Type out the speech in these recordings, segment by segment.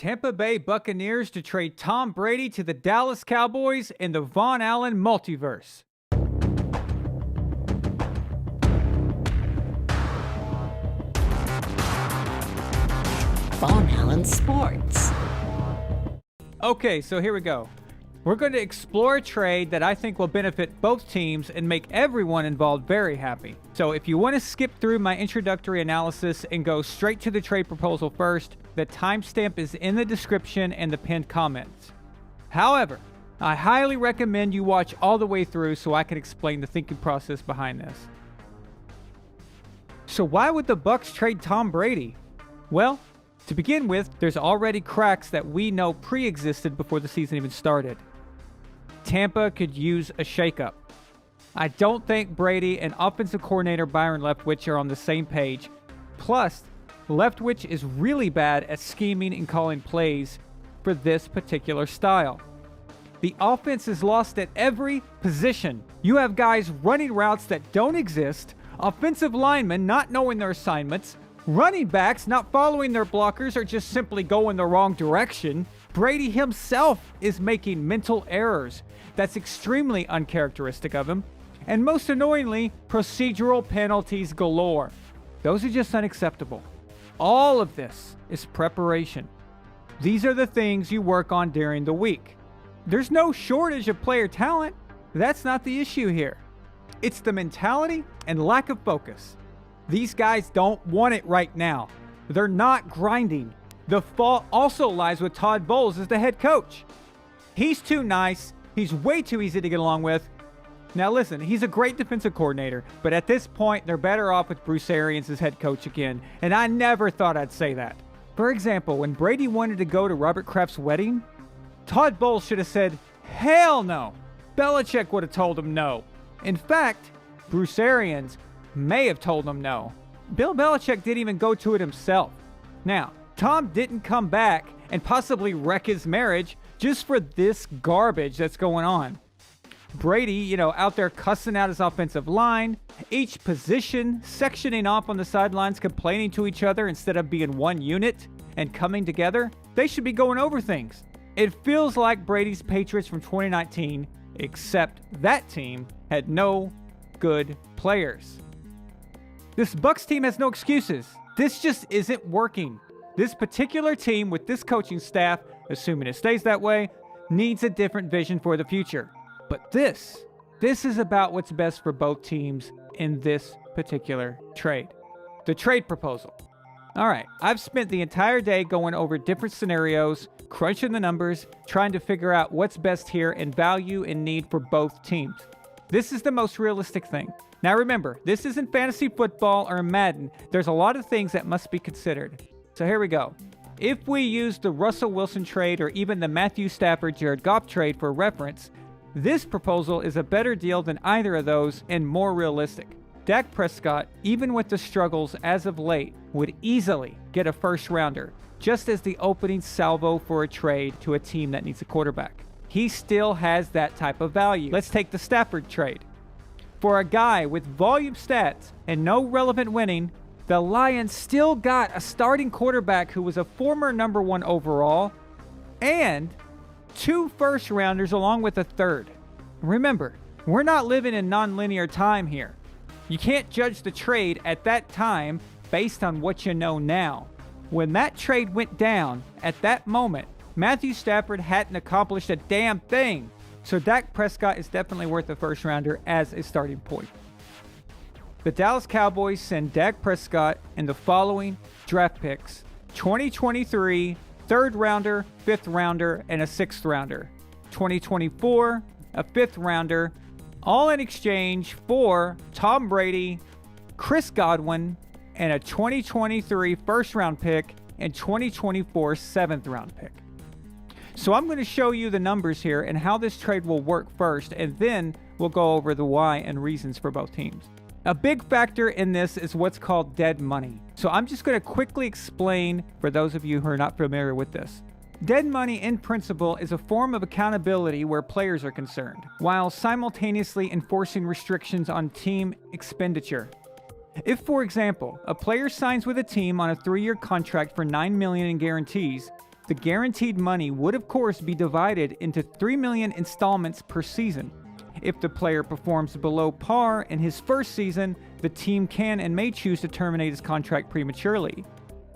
Tampa Bay Buccaneers to trade Tom Brady to the Dallas Cowboys in the Von Allen multiverse. Von Allen Sports. Okay, so here we go. We're going to explore a trade that I think will benefit both teams and make everyone involved very happy. So if you want to skip through my introductory analysis and go straight to the trade proposal first, the timestamp is in the description and the pinned comments. However, I highly recommend you watch all the way through so I can explain the thinking process behind this. So why would the Bucs trade Tom Brady? Well, to begin with, there's already cracks that we know pre-existed before the season even started. Tampa could use a shakeup. I don't think Brady and offensive coordinator Byron Leftwich are on the same page. Plus, Leftwich is really bad at scheming and calling plays for this particular style. The offense is lost at every position. You have guys running routes that don't exist, offensive linemen not knowing their assignments, running backs not following their blockers or just simply going the wrong direction. Brady himself is making mental errors. That's extremely uncharacteristic of him. And most annoyingly, procedural penalties galore. Those are just unacceptable. All of this is preparation. These are the things you work on during the week. There's no shortage of player talent. That's not the issue here. It's the mentality and lack of focus. These guys don't want it right now. They're not grinding. The fault also lies with Todd Bowles as the head coach. He's too nice. He's way too easy to get along with. Now listen, he's a great defensive coordinator, but at this point, they're better off with Bruce Arians as head coach again, and I never thought I'd say that. For example, when Brady wanted to go to Robert Kraft's wedding, Todd Bowles should have said, hell no. Belichick would have told him no. In fact, Bruce Arians may have told him no. Bill Belichick didn't even go to it himself. Now, Tom didn't come back and possibly wreck his marriage just for this garbage that's going on. Brady, out there cussing out his offensive line, each position sectioning off on the sidelines, complaining to each other instead of being one unit and coming together. They should be going over things. It feels like Brady's Patriots from 2019, except that team had no good players. This Bucs team has no excuses. This just isn't working. This particular team with this coaching staff, assuming it stays that way, needs a different vision for the future. But this is about what's best for both teams in this particular trade. The trade proposal. All right, I've spent the entire day going over different scenarios, crunching the numbers, trying to figure out what's best here and value and need for both teams. This is the most realistic thing. Now remember, this isn't fantasy football or Madden. There's a lot of things that must be considered. So here we go. If we use the Russell Wilson trade or even the Matthew Stafford-Jared Goff trade for reference, this proposal is a better deal than either of those and more realistic. Dak Prescott, even with the struggles as of late, would easily get a first rounder, just as the opening salvo for a trade to a team that needs a quarterback. He still has that type of value. Let's take the Stafford trade. For a guy with volume stats and no relevant winning, the Lions still got a starting quarterback who was a former number 1 overall and 2 first rounders along with a third. Remember, we're not living in non-linear time here. You can't judge the trade at that time based on what you know now. When that trade went down, at that moment, Matthew Stafford hadn't accomplished a damn thing. So Dak Prescott is definitely worth a first rounder as a starting point. The Dallas Cowboys send Dak Prescott and the following draft picks: 2023, 3rd rounder, 5th rounder, and a 6th rounder. 2024, a 5th rounder, all in exchange for Tom Brady, Chris Godwin, and a 2023 first round pick and 2024 7th round pick. So I'm going to show you the numbers here and how this trade will work first, and then we'll go over the why and reasons for both teams. A big factor in this is what's called dead money. So I'm just going to quickly explain for those of you who are not familiar with this. Dead money in principle is a form of accountability where players are concerned, while simultaneously enforcing restrictions on team expenditure. If, for example, a player signs with a team on a 3-year contract for $9 million in guarantees, The guaranteed money would of course be divided into $3 million installments per season. If the player performs below par in his first season, the team can and may choose to terminate his contract prematurely.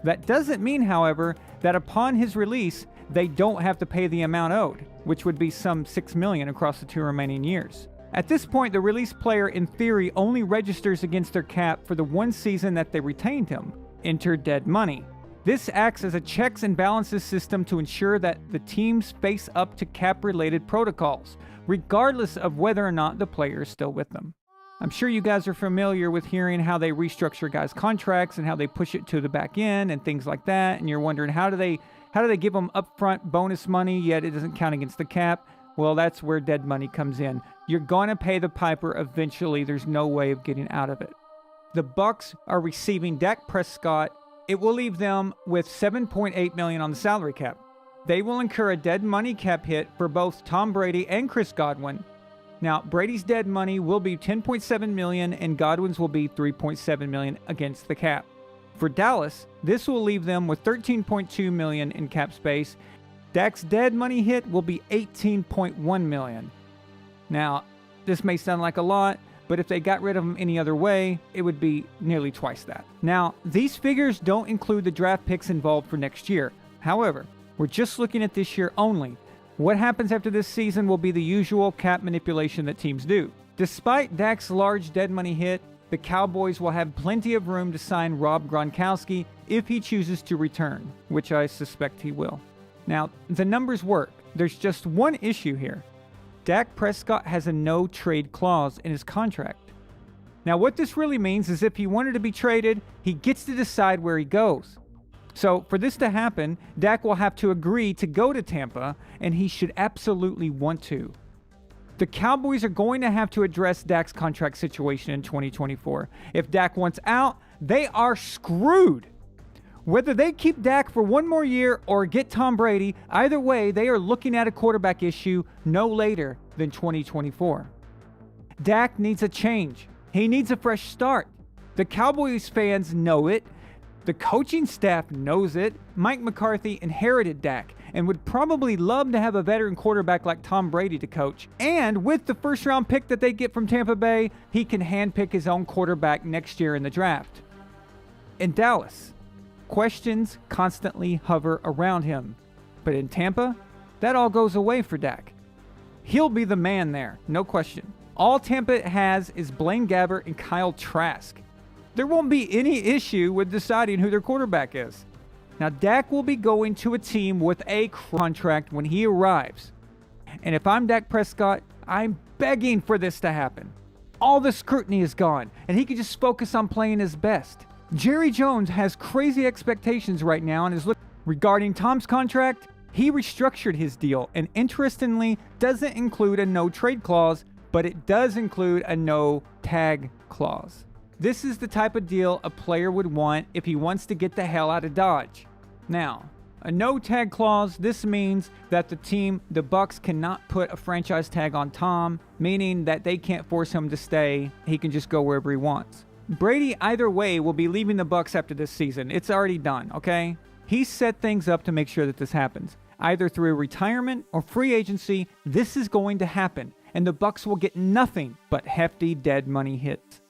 That doesn't mean, however, that upon his release, they don't have to pay the amount owed, which would be some $6 million across the 2 remaining years. At this point, the released player in theory only registers against their cap for the 1 season that they retained him. Enter dead money. This acts as a checks and balances system to ensure that the teams face up to cap-related protocols, regardless of whether or not the player is still with them. I'm sure you guys are familiar with hearing how they restructure guys' contracts and how they push it to the back end and things like that, and you're wondering how do they give them upfront bonus money yet it doesn't count against the cap? Well, that's where dead money comes in. You're going to pay the piper eventually. There's no way of getting out of it. The Bucs are receiving Dak Prescott. It will leave them with $7.8 million on the salary cap. They will incur a dead money cap hit for both Tom Brady and Chris Godwin. Now, Brady's dead money will be $10.7 million and Godwin's will be $3.7 million against the cap. For Dallas, this will leave them with $13.2 million in cap space. Dak's dead money hit will be $18.1 million. Now, this may sound like a lot, but if they got rid of him any other way, it would be nearly twice that. Now, these figures don't include the draft picks involved for next year. However, we're just looking at this year only. What happens after this season will be the usual cap manipulation that teams do. Despite Dak's large dead money hit, the Cowboys will have plenty of room to sign Rob Gronkowski if he chooses to return, which I suspect he will. Now, the numbers work. There's just one issue here. Dak Prescott has a no-trade clause in his contract. Now, what this really means is if he wanted to be traded, he gets to decide where he goes. So, for this to happen, Dak will have to agree to go to Tampa, and he should absolutely want to. The Cowboys are going to have to address Dak's contract situation in 2024. If Dak wants out, they are screwed. Whether they keep Dak for 1 more year or get Tom Brady, either way, they are looking at a quarterback issue no later than 2024. Dak needs a change. He needs a fresh start. The Cowboys fans know it. The coaching staff knows it. Mike McCarthy inherited Dak and would probably love to have a veteran quarterback like Tom Brady to coach. And with the first-round pick that they get from Tampa Bay, he can handpick his own quarterback next year in the draft. In Dallas, questions constantly hover around him. But in Tampa, that all goes away for Dak. He'll be the man there, no question. All Tampa has is Blaine Gabbert and Kyle Trask. There won't be any issue with deciding who their quarterback is. Now, Dak will be going to a team with a contract when he arrives. And if I'm Dak Prescott, I'm begging for this to happen. All the scrutiny is gone, and he can just focus on playing his best. Jerry Jones has crazy expectations right now and is looking. Regarding Tom's contract, he restructured his deal and interestingly doesn't include a no-trade clause, but it does include a no-tag clause. This is the type of deal a player would want if he wants to get the hell out of Dodge. Now, a no-tag clause, this means that the Bucs cannot put a franchise tag on Tom, meaning that they can't force him to stay. He can just go wherever he wants. Brady, either way, will be leaving the Bucs after this season. It's already done, okay? He set things up to make sure that this happens. Either through retirement or free agency, this is going to happen, and the Bucs will get nothing but hefty dead money hits.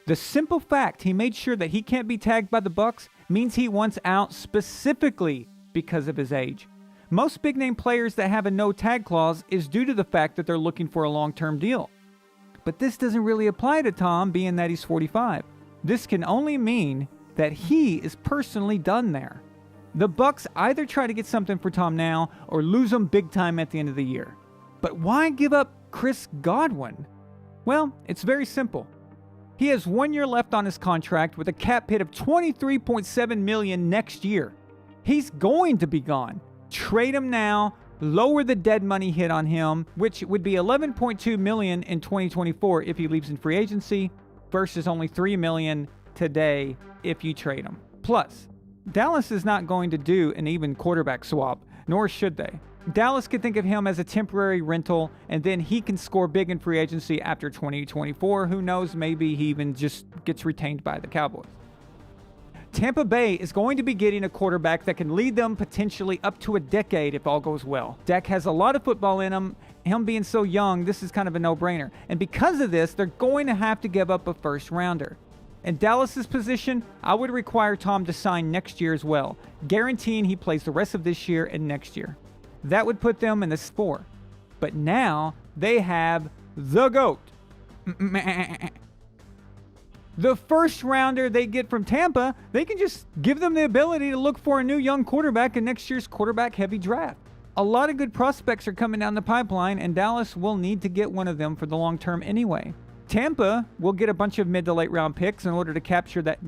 The simple fact he made sure that he can't be tagged by the Bucs means he wants out specifically because of his age. Most big-name players that have a no-tag clause is due to the fact that they're looking for a long-term deal. But this doesn't really apply to Tom, being that he's 45. This can only mean that he is personally done there. The Bucs either try to get something for Tom now or lose him big time at the end of the year. But why give up Chris Godwin? Well, it's very simple. He has 1 year left on his contract with a cap hit of $23.7 million next year. He's going to be gone. Trade him now, lower the dead money hit on him, which would be $11.2 million in 2024 if he leaves in free agency versus only $3 million today if you trade him. Plus, Dallas is not going to do an even quarterback swap, nor should they. Dallas could think of him as a temporary rental, and then he can score big in free agency after 2024. Who knows, maybe he even just gets retained by the Cowboys. Tampa Bay is going to be getting a quarterback that can lead them potentially up to a decade if all goes well. Dak has a lot of football in him. Him being so young, this is kind of a no-brainer. And because of this, they're going to have to give up a first-rounder. In Dallas's position, I would require Tom to sign next year as well, guaranteeing he plays the rest of this year and next year. That would put them in the 4. But now they have the GOAT. The first rounder they get from Tampa, they can just give them the ability to look for a new young quarterback in next year's quarterback-heavy draft. A lot of good prospects are coming down the pipeline, and Dallas will need to get one of them for the long term anyway. Tampa will get a bunch of mid to late round picks in order to capture that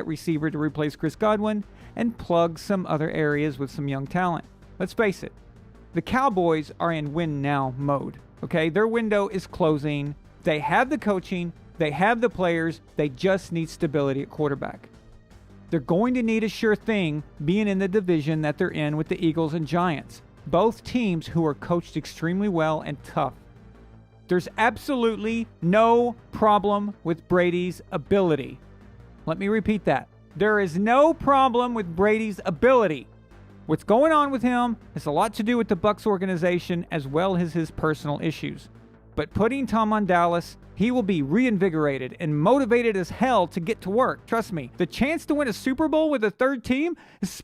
receiver to replace Chris Godwin and plug some other areas with some young talent. Let's face it, the Cowboys are in win now mode. Okay, their window is closing. They have the coaching. They have the players. They just need stability at quarterback. They're going to need a sure thing being in the division that they're in with the Eagles and Giants, both teams who are coached extremely well and tough. There's absolutely no problem with Brady's ability. Let me repeat that. There is no problem with Brady's ability. What's going on with him has a lot to do with the Bucs organization as well as his personal issues. But putting Tom on Dallas, he will be reinvigorated and motivated as hell to get to work. Trust me, the chance to win a Super Bowl with a third team is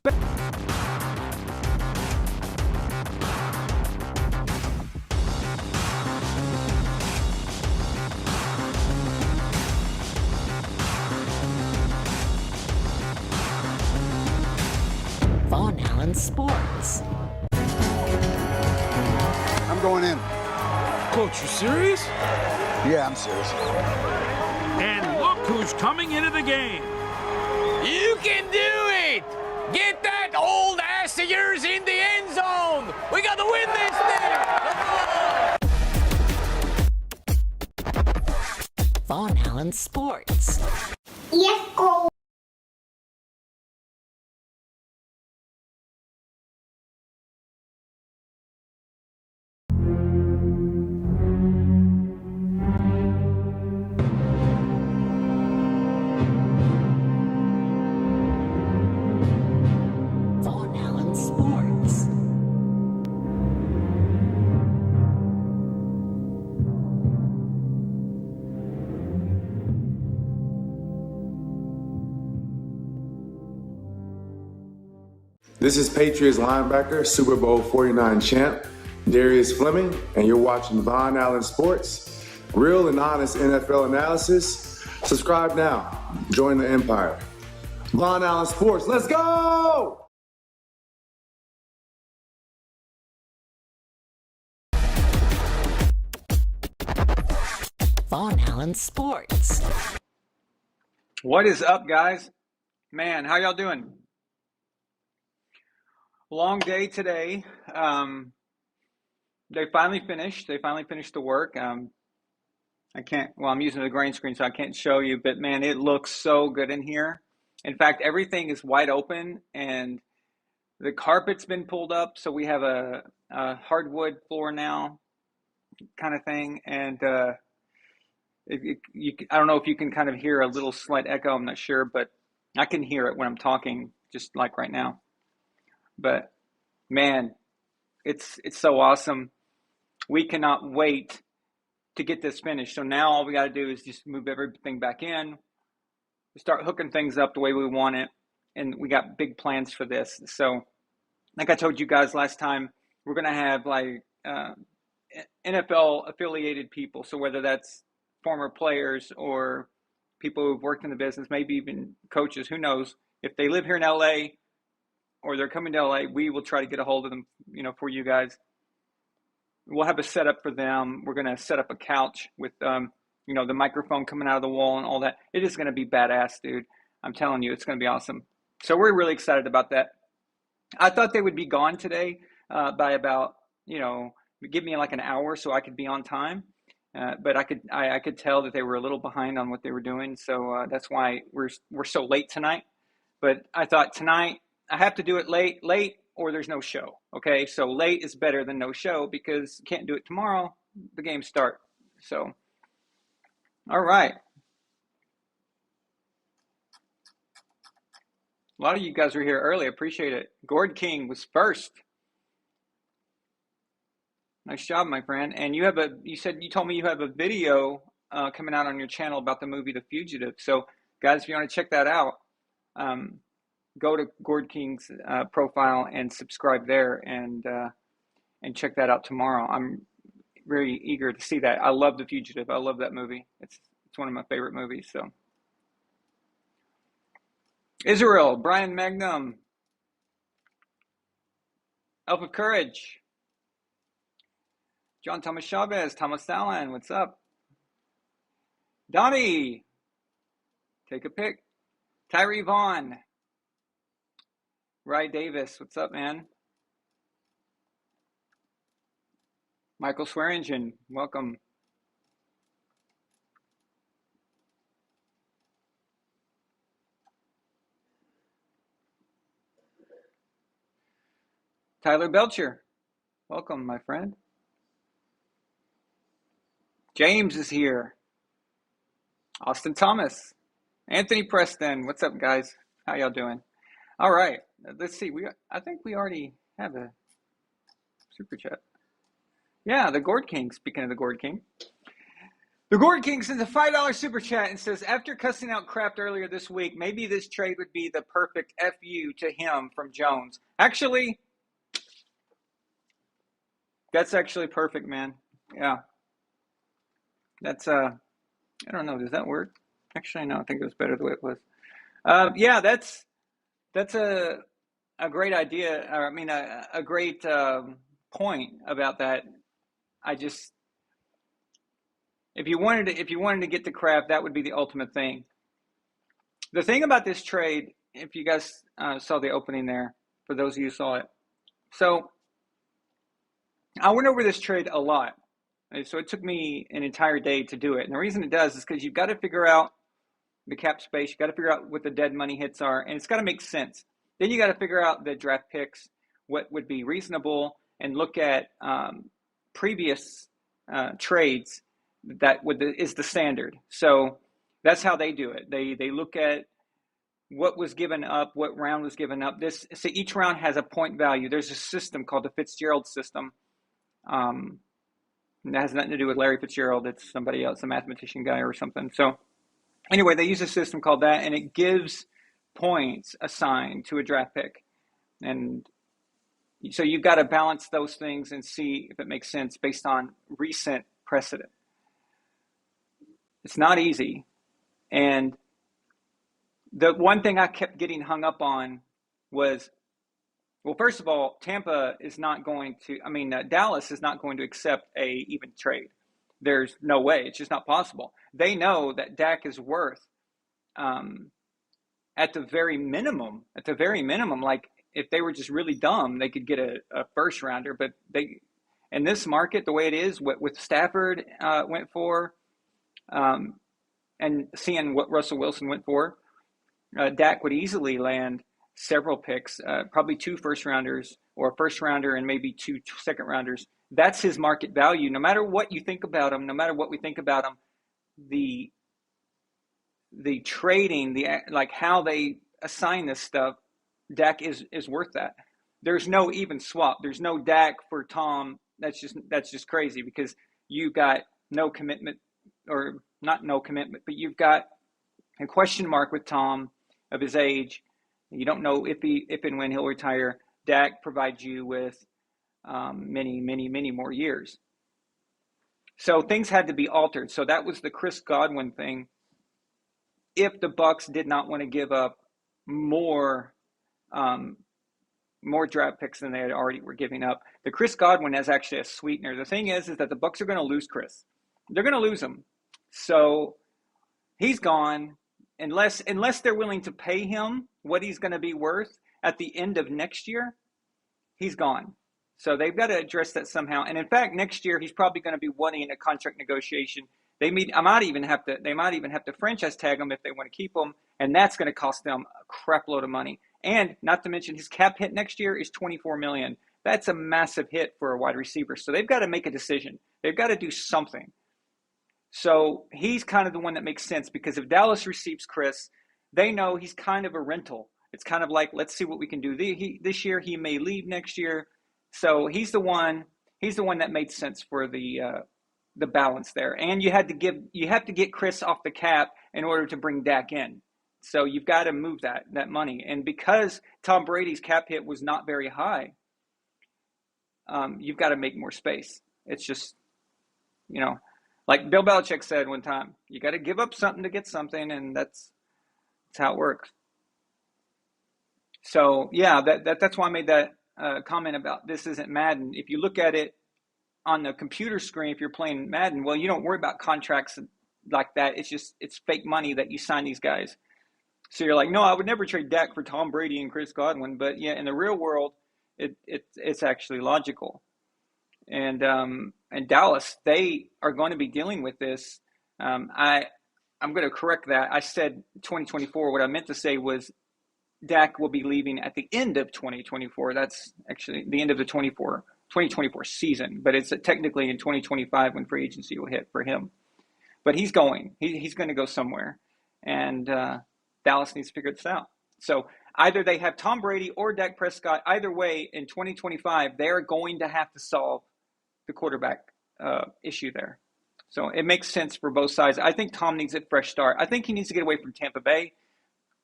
Von Allen Sports. I'm going in. Coach, you serious? Yeah, I'm serious. And look who's coming into the game. You can do it! Get that old ass of yours in the end zone! We got to win this thing! Von Allen Sports. Yes, go. Von Allen Sports. This is Patriots linebacker, Super Bowl 49 champ, Darius Fleming, and you're watching Von Allen Sports, real and honest NFL analysis. Subscribe now. Join the empire. Von Allen Sports, let's go! Von Allen Sports. What is up, guys? Man, how y'all doing? Long day today. They finally finished. They finally finished the work. I'm using the green screen, so I can't show you, but man, it looks so good in here. In fact, everything is wide open, and the carpet's been pulled up, so we have a hardwood floor now, kind of thing. And I don't know if you can kind of hear a little slight echo. I'm not sure, but I can hear it when I'm talking, just like right now. But man, it's so awesome. We cannot wait to get this finished. So now all we got to do is just move everything back in, start hooking things up the way we want it. And we got big plans for this. So like I told you guys last time, we're going to have like NFL affiliated people. So whether that's former players or people who've worked in the business, maybe even coaches, who knows, if they live here in LA or they're coming to LA, we will try to get a hold of them, for you guys. We'll have a setup for them. We're going to set up a couch with, the microphone coming out of the wall and all that. It is going to be badass, dude. I'm telling you, it's going to be awesome. So we're really excited about that. I thought they would be gone today by about, give me like an hour so I could be on time. But I could tell that they were a little behind on what they were doing. So that's why we're so late tonight. But I thought tonight I have to do it late, or there's no show. Okay, so late is better than no show because you can't do it tomorrow. The games start. So, all right. A lot of you guys were here early. Appreciate it. Gord King was first. Nice job, my friend. And you told me you have a video coming out on your channel about the movie The Fugitive. So, guys, if you want to check that out, go to Gord King's profile and subscribe there, and check that out tomorrow. I'm very eager to see that. I love The Fugitive. I love that movie. It's one of my favorite movies. So, Israel, Brian Magnum, Elf of Courage, John Thomas Chavez, Thomas Allen, what's up? Donnie, take a pic. Tyree Vaughn, Rye Davis, what's up, man? Michael Swearingen, welcome. Tyler Belcher, welcome, my friend. James is here. Austin Thomas. Anthony Preston, what's up, guys? How y'all doing? All right, let's see. I think we already have a super chat. Yeah, the Gord King. Speaking of the Gord King. The Gord King sends a $5 super chat and says, after cussing out Kraft earlier this week, maybe this trade would be the perfect FU to him from Jones. Actually, that's actually perfect, man. Yeah. That's, I don't know. Does that work? Actually, no, I think it was better the way it was. Yeah, that's a great idea. Or, I mean, a great point about that. If you wanted to get the Kraft, that would be the ultimate thing. The thing about this trade, if you guys saw the opening there, for those of you who saw it. So I went over this trade a lot. So it took me an entire day to do it. And the reason it does is because you've got to figure out the cap space. You've got to figure out what the dead money hits are. And it's got to make sense. Then you got to figure out the draft picks, what would be reasonable, and look at previous trades is the standard. So that's how they do it. They look at what was given up, what round was given up. So each round has a point value. There's a system called the Fitzgerald system. That has nothing to do with Larry Fitzgerald. It's somebody else, a mathematician guy or something. So anyway, they use a system called that, and it gives points assigned to a draft pick. And so you've got to balance those things and see if it makes sense based on recent precedent. It's not easy. And the one thing I kept getting hung up on was, well, first of all, Dallas is not going to accept a even trade. There's no way. It's just not possible. They know that Dak is worth, at the very minimum, like if they were just really dumb, they could get a first rounder. But in this market, the way it is, with Stafford went for, and seeing what Russell Wilson went for, Dak would easily land several picks, probably 2 first rounders, or a first rounder and maybe 2 second rounders. That's his market value. No matter what you think about him, no matter what we think about him, the trading, like how they assign this stuff, Dak is worth that. There's no even swap. There's no Dak for Tom. That's just crazy, because you've got no commitment, or not no commitment, but you've got a question mark with Tom of his age. You don't know if and when he'll retire. Dak provides you with many more years. So things had to be altered. So that was the Chris Godwin thing. If the Bucs did not want to give up more draft picks than they had already were giving up, the Chris Godwin is actually a sweetener. The thing is that the Bucs are going to lose Chris. They're going to lose him. So he's gone. Unless they're willing to pay him what he's going to be worth at the end of next year, he's gone. So they've got to address that somehow. And in fact, next year he's probably going to be wanting a contract negotiation. They might even have to franchise tag him if they want to keep him, and that's going to cost them a crap load of money. And not to mention, his cap hit next year is $24 million. That's a massive hit for a wide receiver. So they've got to make a decision. They've got to do something. So he's kind of the one that makes sense, because if Dallas receives Chris, they know he's kind of a rental. It's kind of like, let's see what we can do this year. He may leave next year. So he's the one that made sense for the balance there. And you have to get Chris off the cap in order to bring Dak in. So you've got to move that money. And because Tom Brady's cap hit was not very high, you've got to make more space. It's just, like Bill Belichick said one time, you got to give up something to get something, and that's how it works. So yeah, that's why I made that comment about this isn't Madden. If you look at it on the computer screen, if you're playing Madden, well, you don't worry about contracts like that. It's fake money that you sign these guys. So you're like, no, I would never trade Dak for Tom Brady and Chris Godwin. But yeah, in the real world, it's actually logical. And Dallas, they are going to be dealing with this. I'm going to correct that. I said 2024. What I meant to say was Dak will be leaving at the end of 2024. That's actually the end of the 2024 season. But it's technically in 2025 when free agency will hit for him. But he's going. He's going to go somewhere. And Dallas needs to figure this out. So either they have Tom Brady or Dak Prescott. Either way, in 2025, they're going to have to solve the quarterback issue there. So it makes sense for both sides. I think Tom needs a fresh start. I think he needs to get away from Tampa Bay.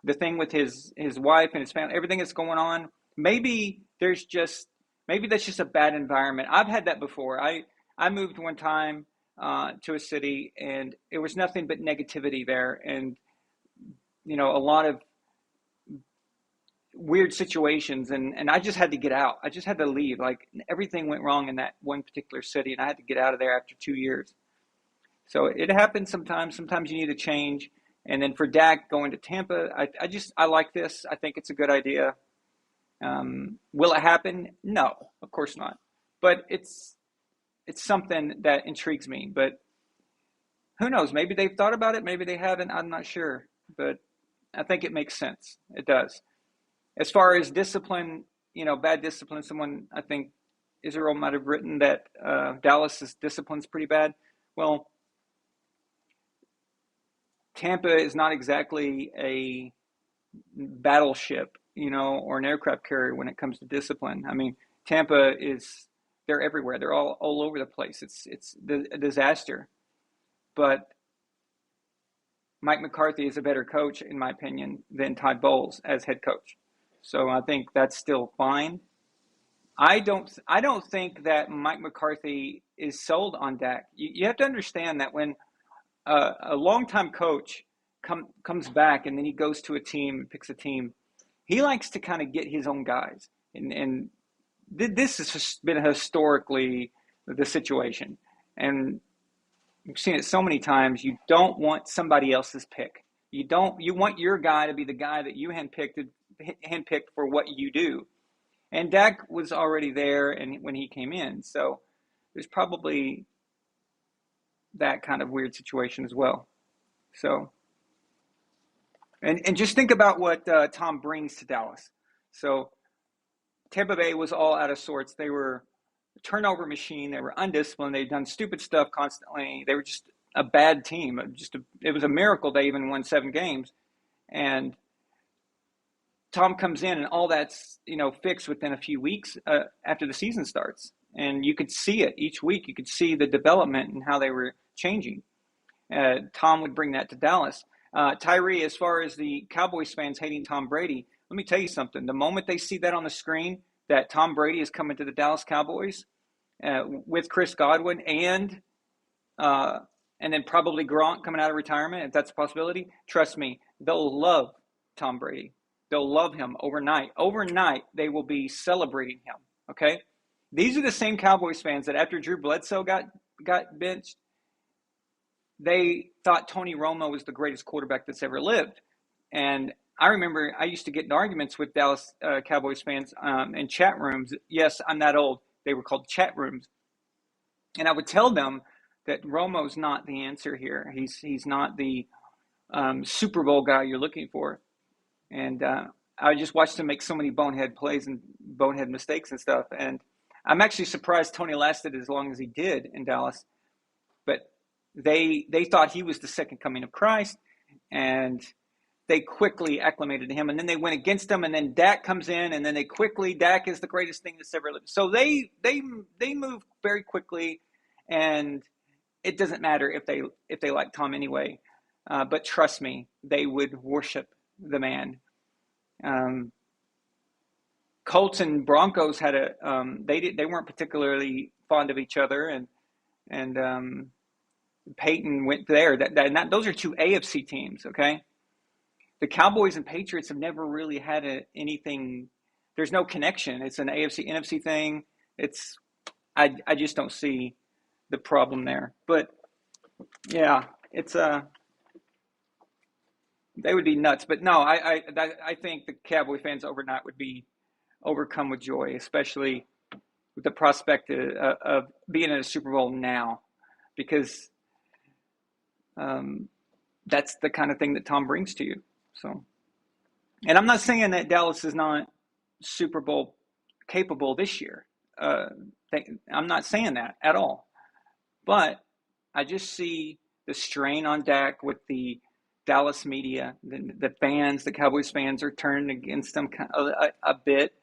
The thing with his wife and his family, everything that's going on, maybe that's just a bad environment. I've had that before. I moved one time to a city, and it was nothing but negativity there, and a lot of weird situations, and I just had to get out. I just had to leave. Like, everything went wrong in that one particular city, and I had to get out of there after 2 years. So it happens sometimes. Sometimes you need a change. And then for Dak going to Tampa, I like this. I think it's a good idea. Will it happen? No, of course not. But it's something that intrigues me. But who knows? Maybe they've thought about it. Maybe they haven't. I'm not sure. But I think it makes sense. It does. As far as discipline, bad discipline, someone, I think Israel might have written that Dallas's discipline's pretty bad. Well, Tampa is not exactly a battleship, or an aircraft carrier when it comes to discipline. I mean, Tampa they're everywhere. They're all over the place. It's a disaster. But Mike McCarthy is a better coach, in my opinion, than Todd Bowles as head coach. So I think that's still fine. I don't think that Mike McCarthy is sold on Dak. You have to understand that when a longtime coach comes back and then he goes to a team, picks a team, he likes to kind of get his own guys. And this has been historically the situation. And we've seen it so many times. You don't want somebody else's pick. You want your guy to be the guy that you handpicked for what you do. And Dak was already there and when he came in. So there's probably that kind of weird situation as well. So, and just think about what Tom brings to Dallas. So Tampa Bay was all out of sorts. They were a turnover machine. They were undisciplined. They'd done stupid stuff constantly. They were just a bad team. It was a miracle they even won 7 games. And Tom comes in and all that's, fixed within a few weeks after the season starts. And you could see it each week. You could see the development and how they were changing. Tom would bring that to Dallas. Tyree, as far as the Cowboys fans hating Tom Brady, let me tell you something. The moment they see that on the screen, that Tom Brady is coming to the Dallas Cowboys with Chris Godwin and then probably Gronk coming out of retirement, if that's a possibility, trust me, they'll love Tom Brady. They'll love him overnight. Overnight, they will be celebrating him, okay? These are the same Cowboys fans that after Drew Bledsoe got benched, they thought Tony Romo was the greatest quarterback that's ever lived. And I remember I used to get in arguments with Dallas Cowboys fans in chat rooms. Yes, I'm that old. They were called chat rooms. And I would tell them that Romo's not the answer here. He's not the Super Bowl guy you're looking for. And I just watched him make so many bonehead plays and bonehead mistakes and stuff. And I'm actually surprised Tony lasted as long as he did in Dallas. But they thought he was the second coming of Christ. And they quickly acclimated to him, and then they went against him, and then Dak comes in, and then Dak is the greatest thing that's ever lived. So they move very quickly, and it doesn't matter if they like Tom anyway. But trust me, they would worship the man. Colts and Broncos had they weren't particularly fond of each other, and Peyton went there. Those are two AFC teams, okay? The Cowboys and Patriots have never really had anything. There's no connection. It's an AFC NFC thing. I just don't see the problem there. But yeah, they would be nuts. But no, I think the Cowboy fans overnight would be overcome with joy, especially with the prospect of being in a Super Bowl now, because that's the kind of thing that Tom brings to you. So, and I'm not saying that Dallas is not Super Bowl capable this year. I'm not saying that at all. But I just see the strain on Dak with the Dallas media. The fans, the Cowboys fans, are turning against them a bit.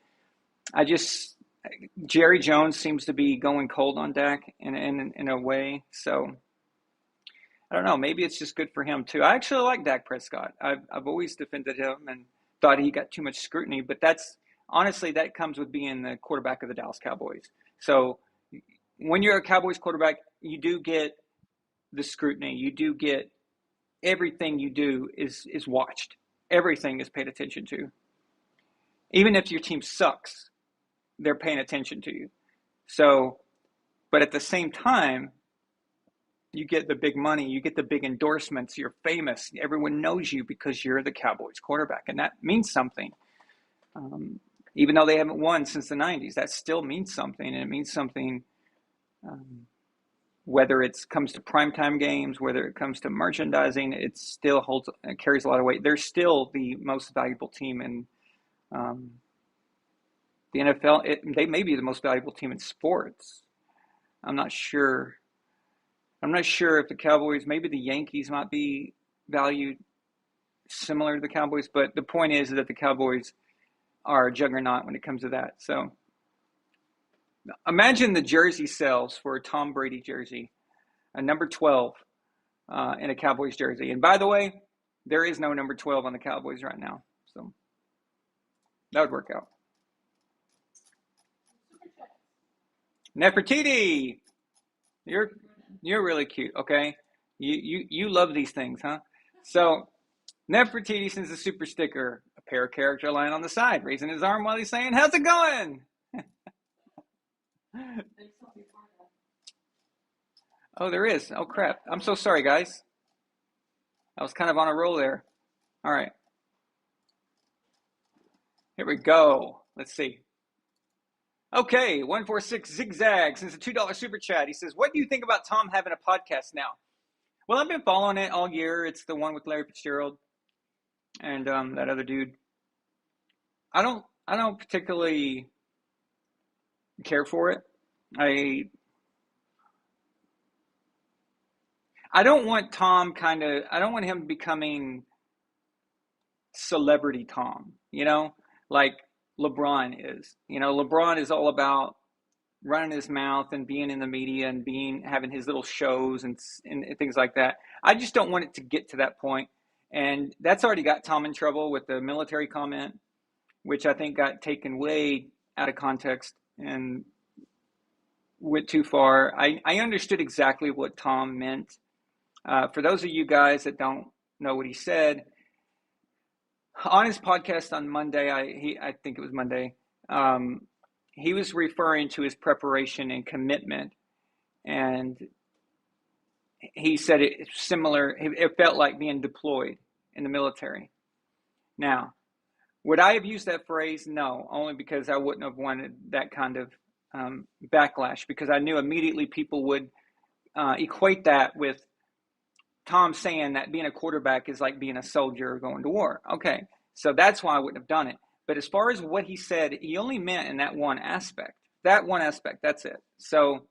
Jerry Jones seems to be going cold on Dak in a way. So I don't know. Maybe it's just good for him too. I actually like Dak Prescott. I've always defended him and thought he got too much scrutiny. But honestly, that comes with being the quarterback of the Dallas Cowboys. So when you're a Cowboys quarterback, you do get the scrutiny. You do get everything you do is watched. Everything is paid attention to. Even if your team sucks, they're paying attention to you. So, but at the same time, you get the big money, you get the big endorsements, you're famous, everyone knows you because you're the Cowboys quarterback, and that means something. Even though they haven't won since the 90s, that still means something, and it means something whether it comes to primetime games, whether it comes to merchandising, it carries a lot of weight. They're still the most valuable team in the NFL. They may be the most valuable team in sports. I'm not sure if the Cowboys, maybe the Yankees might be valued similar to the Cowboys, but the point is that the Cowboys are a juggernaut when it comes to that. So imagine the jersey sales for a Tom Brady jersey, a number 12 in a Cowboys jersey. And by the way, there is no number 12 on the Cowboys right now. So that would work out. Nefertiti, you're really cute, okay? You love these things, huh? So Nefertiti sends a super sticker, a pair of character line on the side, raising his arm while he's saying, "How's it going?" Oh, there is. Oh, crap. I'm so sorry, guys. I was kind of on a roll there. All right. Here we go. Let's see. Okay, 146 Zigzag sends a $2 super chat. He says, "What do you think about Tom having a podcast now?" Well, I've been following it all year. It's the one with Larry Fitzgerald and that other dude. I don't particularly care for it. I don't want I don't want him becoming celebrity Tom, like LeBron is. LeBron is all about running his mouth and being in the media and having his little shows and things like that. I just don't want it to get to that point. And that's already got Tom in trouble with the military comment, which I think got taken way out of context and went too far. I understood exactly what Tom meant. For those of you guys that don't know what he said, on his podcast on Monday, I think it was Monday, he was referring to his preparation and commitment, and he said it's similar. It felt like being deployed in the military. Now, would I have used that phrase? No, only because I wouldn't have wanted that kind of backlash, because I knew immediately people would equate that with Tom saying that being a quarterback is like being a soldier going to war. Okay, so that's why I wouldn't have done it. But as far as what he said, he only meant in that one aspect. That one aspect, that's it. So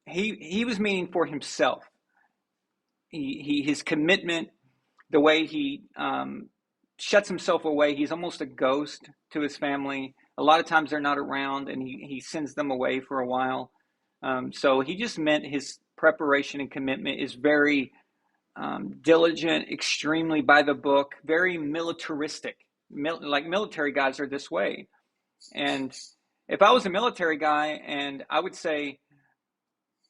he was meaning for himself. his commitment, the way he shuts himself away. He's almost a ghost to his family. A lot of times they're not around, and he sends them away for a while. So he just meant his preparation and commitment is very diligent, extremely by the book, very militaristic. Like military guys are this way. And if I was a military guy, and I would say,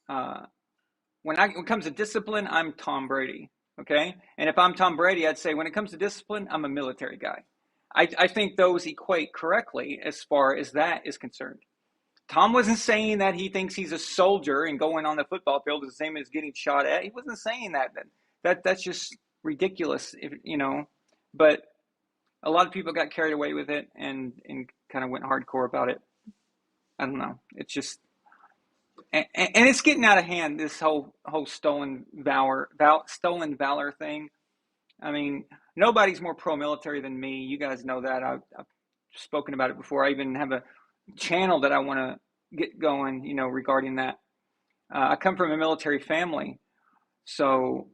when it comes to discipline, I'm Tom Brady. Okay. And if I'm Tom Brady, I'd say when it comes to discipline, I'm a military guy. I think those equate correctly as far as that is concerned. Tom wasn't saying that he thinks he's a soldier and going on the football field is the same as getting shot at. He wasn't saying that. That's just ridiculous, But a lot of people got carried away with it and kind of went hardcore about it. I don't know. It's just, and it's getting out of hand. This whole stolen valor thing. I mean, nobody's more pro-military than me. You guys know that. I've spoken about it before. I even have a channel that I want to get going, regarding that. I come from a military family, so,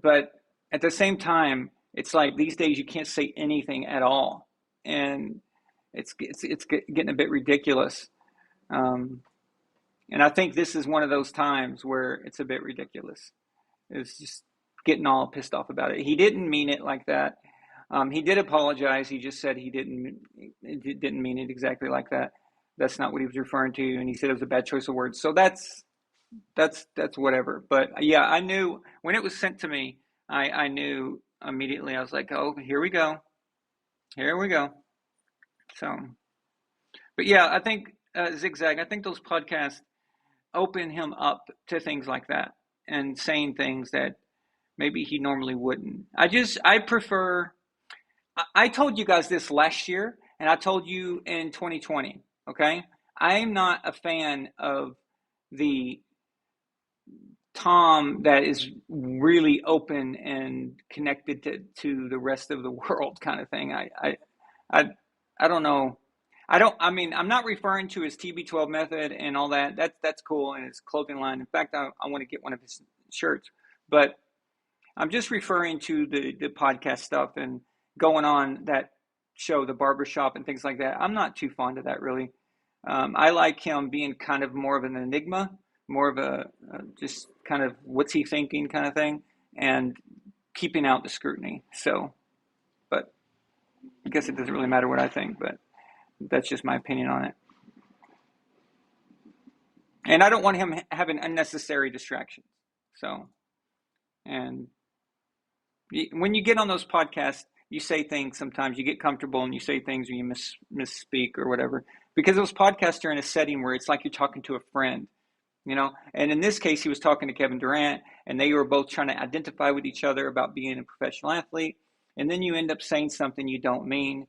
but at the same time, it's like these days you can't say anything at all, and it's getting a bit ridiculous. And I think this is one of those times where it's a bit ridiculous. It's just getting all pissed off about it. He didn't mean it like that. He did apologize. He just said he didn't mean it exactly like that. That's not what he was referring to, and he said it was a bad choice of words. So that's whatever. But yeah, I knew when it was sent to me. I knew immediately. I was like, oh, here we go. So, but yeah, I think Zigzag. I think those podcasts open him up to things like that and saying things that maybe he normally wouldn't. I prefer. I told you guys this last year, and I told you in 2020, okay? I'm not a fan of the Tom that is really open and connected to the rest of the world kind of thing. I don't know. I'm not referring to his TB12 method and all that. That's cool, and his clothing line. In fact, I want to get one of his shirts. But I'm just referring to the podcast stuff and going on that show, the barbershop and things like that. I'm not too fond of that, really. I like him being kind of more of an enigma, more of a just kind of what's he thinking kind of thing, and keeping out the scrutiny. So, but I guess it doesn't really matter what I think, but that's just my opinion on it. And I don't want him having unnecessary distractions. So, and when you get on those podcasts, you say things sometimes, you get comfortable and you say things or you misspeak or whatever, because those podcasts are in a setting where it's like you're talking to a friend, and in this case, he was talking to Kevin Durant, and they were both trying to identify with each other about being a professional athlete. And then you end up saying something you don't mean,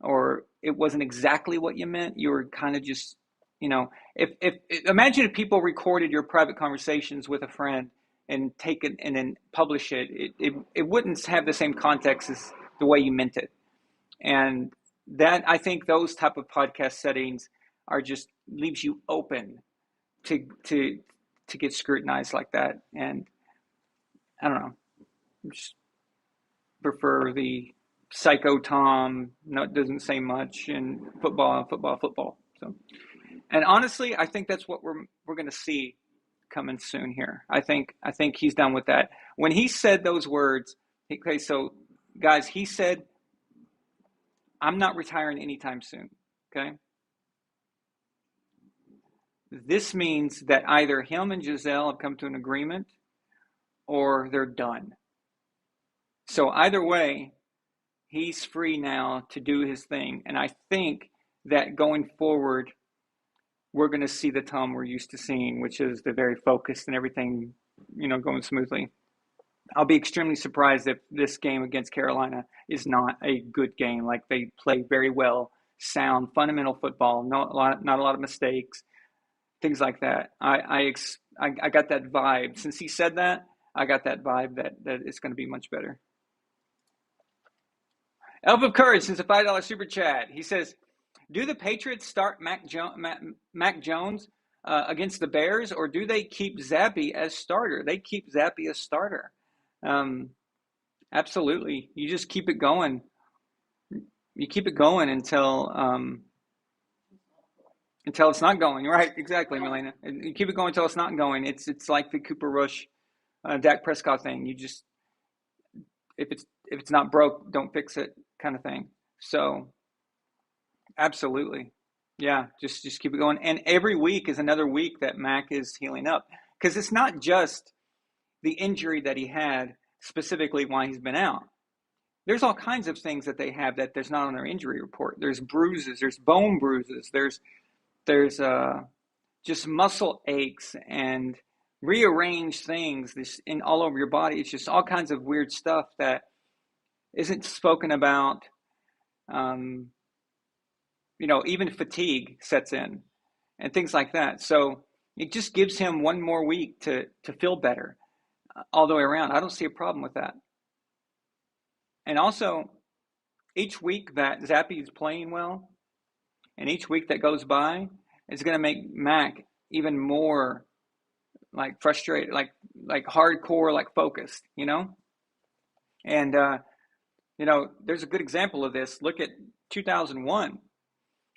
or it wasn't exactly what you meant. You were kind of just, imagine if people recorded your private conversations with a friend and take it and then publish it. It wouldn't have the same context as the way you meant it. And that, I think those type of podcast settings are just leaves you open to get scrutinized like that. And I don't know, I just prefer the psycho Tom, doesn't say much, and football. So, and honestly, I think that's what we're going to see coming soon here. I think he's done with that. When he said those words, okay, so guys, he said, I'm not retiring anytime soon, okay? This means that either him and Giselle have come to an agreement or they're done. So either way, he's free now to do his thing. And I think that going forward, we're going to see the Tom we're used to seeing, which is the very focused and everything, going smoothly. I'll be extremely surprised if this game against Carolina is not a good game. Like, they play very well, sound, fundamental football, not a lot of mistakes, things like that. I got that vibe. Since he said that, I got that vibe that it's going to be much better. Elf of Courage since a $5 super chat. He says, do the Patriots start Mac Jones against the Bears, or do they keep Zappe as starter? They keep Zappe as starter. Absolutely. You just keep it going. You keep it going until it's not going. Right? Exactly, Milena. You keep it going until it's not going. It's like the Cooper Rush, Dak Prescott thing. You just, if it's not broke, don't fix it, kind of thing. So, absolutely, yeah. Just keep it going. And every week is another week that Mac is healing up, because it's not just the injury that he had specifically why he's been out. There's all kinds of things that they have that there's not on their injury report. There's bruises, there's bone bruises, there's just muscle aches and rearranged things in all over your body. It's just all kinds of weird stuff that isn't spoken about. Even fatigue sets in and things like that. So it just gives him one more week to feel better all the way around. I don't see a problem with that. And also, each week that Zappe is playing well, and each week that goes by, is going to make Mac even more like frustrated, like hardcore, like focused, And there's a good example of this. Look at 2001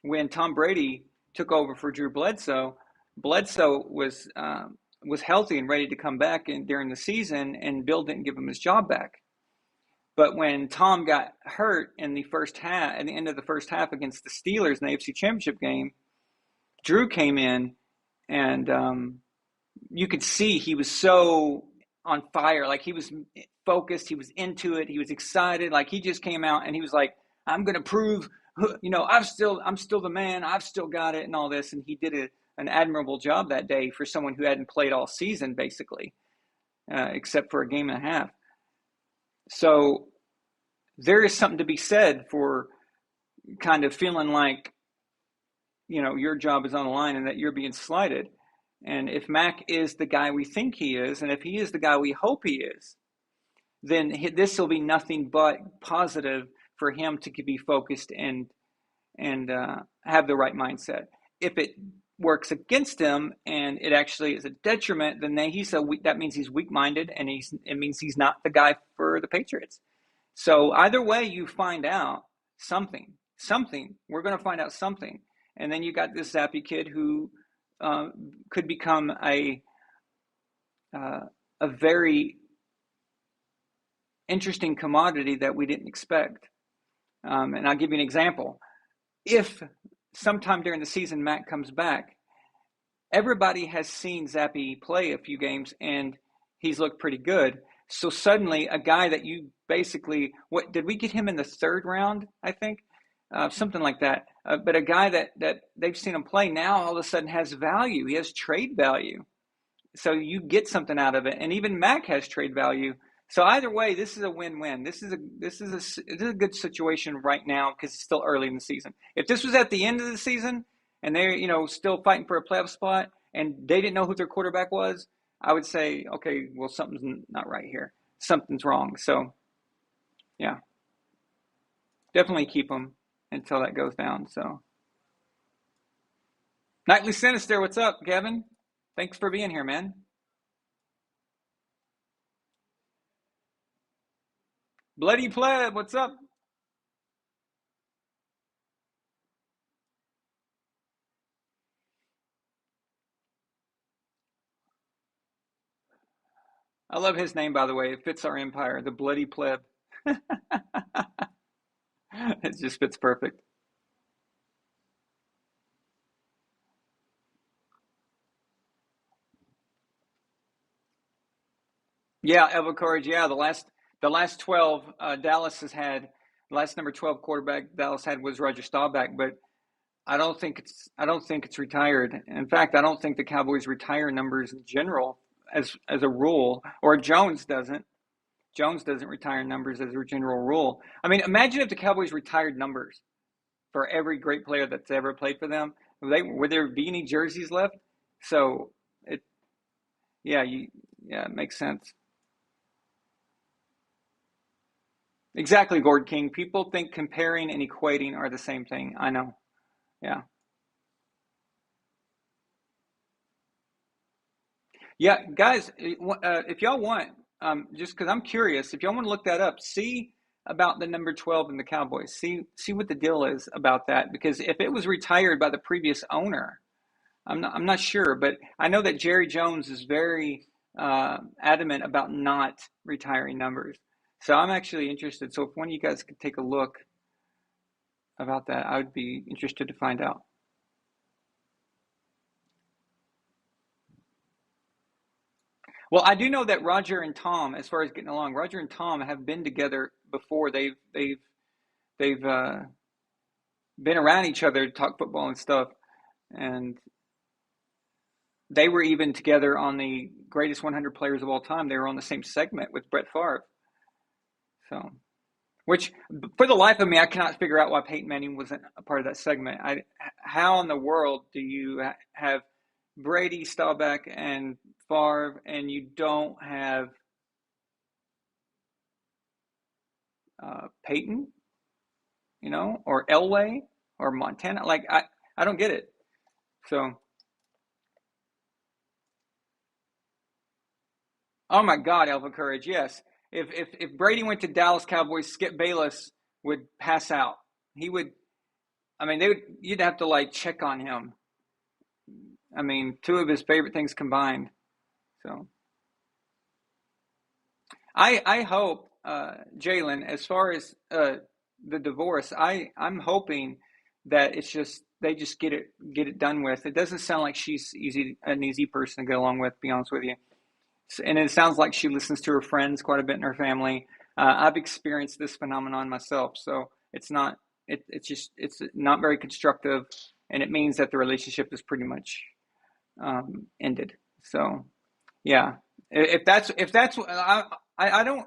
when Tom Brady took over for Drew Bledsoe. Bledsoe was healthy and ready to come back during the season, and Bill didn't give him his job back. But when Tom got hurt in the first half, at the end of the first half against the Steelers in the AFC Championship game, Drew came in, and you could see he was so on fire. Like, he was focused, he was into it, he was excited. Like, he just came out and he was like, "I'm going to prove, I'm still the man. I've still got it," and all this. And he did an admirable job that day for someone who hadn't played all season, basically, except for a game and a half. So there is something to be said for kind of feeling like, your job is on the line and that you're being slighted. And if Mac is the guy we think he is, and if he is the guy we hope he is, then this will be nothing but positive for him to be focused and have the right mindset. If it works against him and it actually is a detriment, then that means he's weak-minded, and it means he's not the guy for the Patriots. So either way, you find out something. We're going to find out something. And then you got this Zappe kid who could become a very interesting commodity that we didn't expect. And I'll give you an example. If sometime during the season Mac comes back, everybody has seen Zappe play a few games, and he's looked pretty good. So suddenly, a guy that you basically, what did we get him in the third round? I think something like that. But a guy that they've seen him play now all of a sudden has value. He has trade value. So you get something out of it, and even Mac has trade value. So either way, this is a win-win. This is a good situation right now because it's still early in the season. If this was at the end of the season and they're still fighting for a playoff spot and they didn't know who their quarterback was, I would say, okay, well, something's not right here. Something's wrong. So, yeah, definitely keep them until that goes down. So, Nightly Sinister, what's up, Kevin? Thanks for being here, man. Bloody Pleb, what's up? I love his name, by the way. It fits our empire, the Bloody Pleb. It just fits perfect. Yeah, Evo Courage. Yeah, the last 12 Dallas has had. The last number 12 quarterback Dallas had was Roger Staubach, but I don't think it's retired. In fact, I don't think the Cowboys retire numbers in general as a rule, or Jones doesn't. Jones doesn't retire numbers as a general rule. I mean, imagine if the Cowboys retired numbers for every great player that's ever played for them. Would there be any jerseys left? So it makes sense. Exactly, Gord King. People think comparing and equating are the same thing. I know. Yeah. Yeah, guys, if y'all want, just because I'm curious, if y'all want to look that up, see about the number 12 in the Cowboys. See what the deal is about that. Because if it was retired by the previous owner, I'm not sure, but I know that Jerry Jones is very adamant about not retiring numbers. So I'm actually interested. So if one of you guys could take a look about that, I would be interested to find out. Well, I do know that Roger and Tom, as far as getting along, Roger and Tom have been together before. They've been around each other to talk football and stuff, and they were even together on the greatest 100 players of all time. They were on the same segment with Brett Favre. So, which for the life of me, I cannot figure out why Peyton Manning wasn't a part of that segment. How in the world do you have Brady, Staubach, and Favre, and you don't have Peyton, or Elway or Montana? Like, I don't get it. So, oh my God, Alpha Courage, yes. If Brady went to Dallas Cowboys, Skip Bayless would pass out. He would. I mean, you'd have to like check on him. I mean, two of his favorite things combined. So, I hope, Jalen, as far as the divorce, I'm hoping that they just get it done with. It doesn't sound like she's an easy person to get along with, to be honest with you. And it sounds like she listens to her friends quite a bit in her family. I've experienced this phenomenon myself, so it's not not very constructive, and it means that the relationship is pretty much ended. So, yeah, if that's I don't.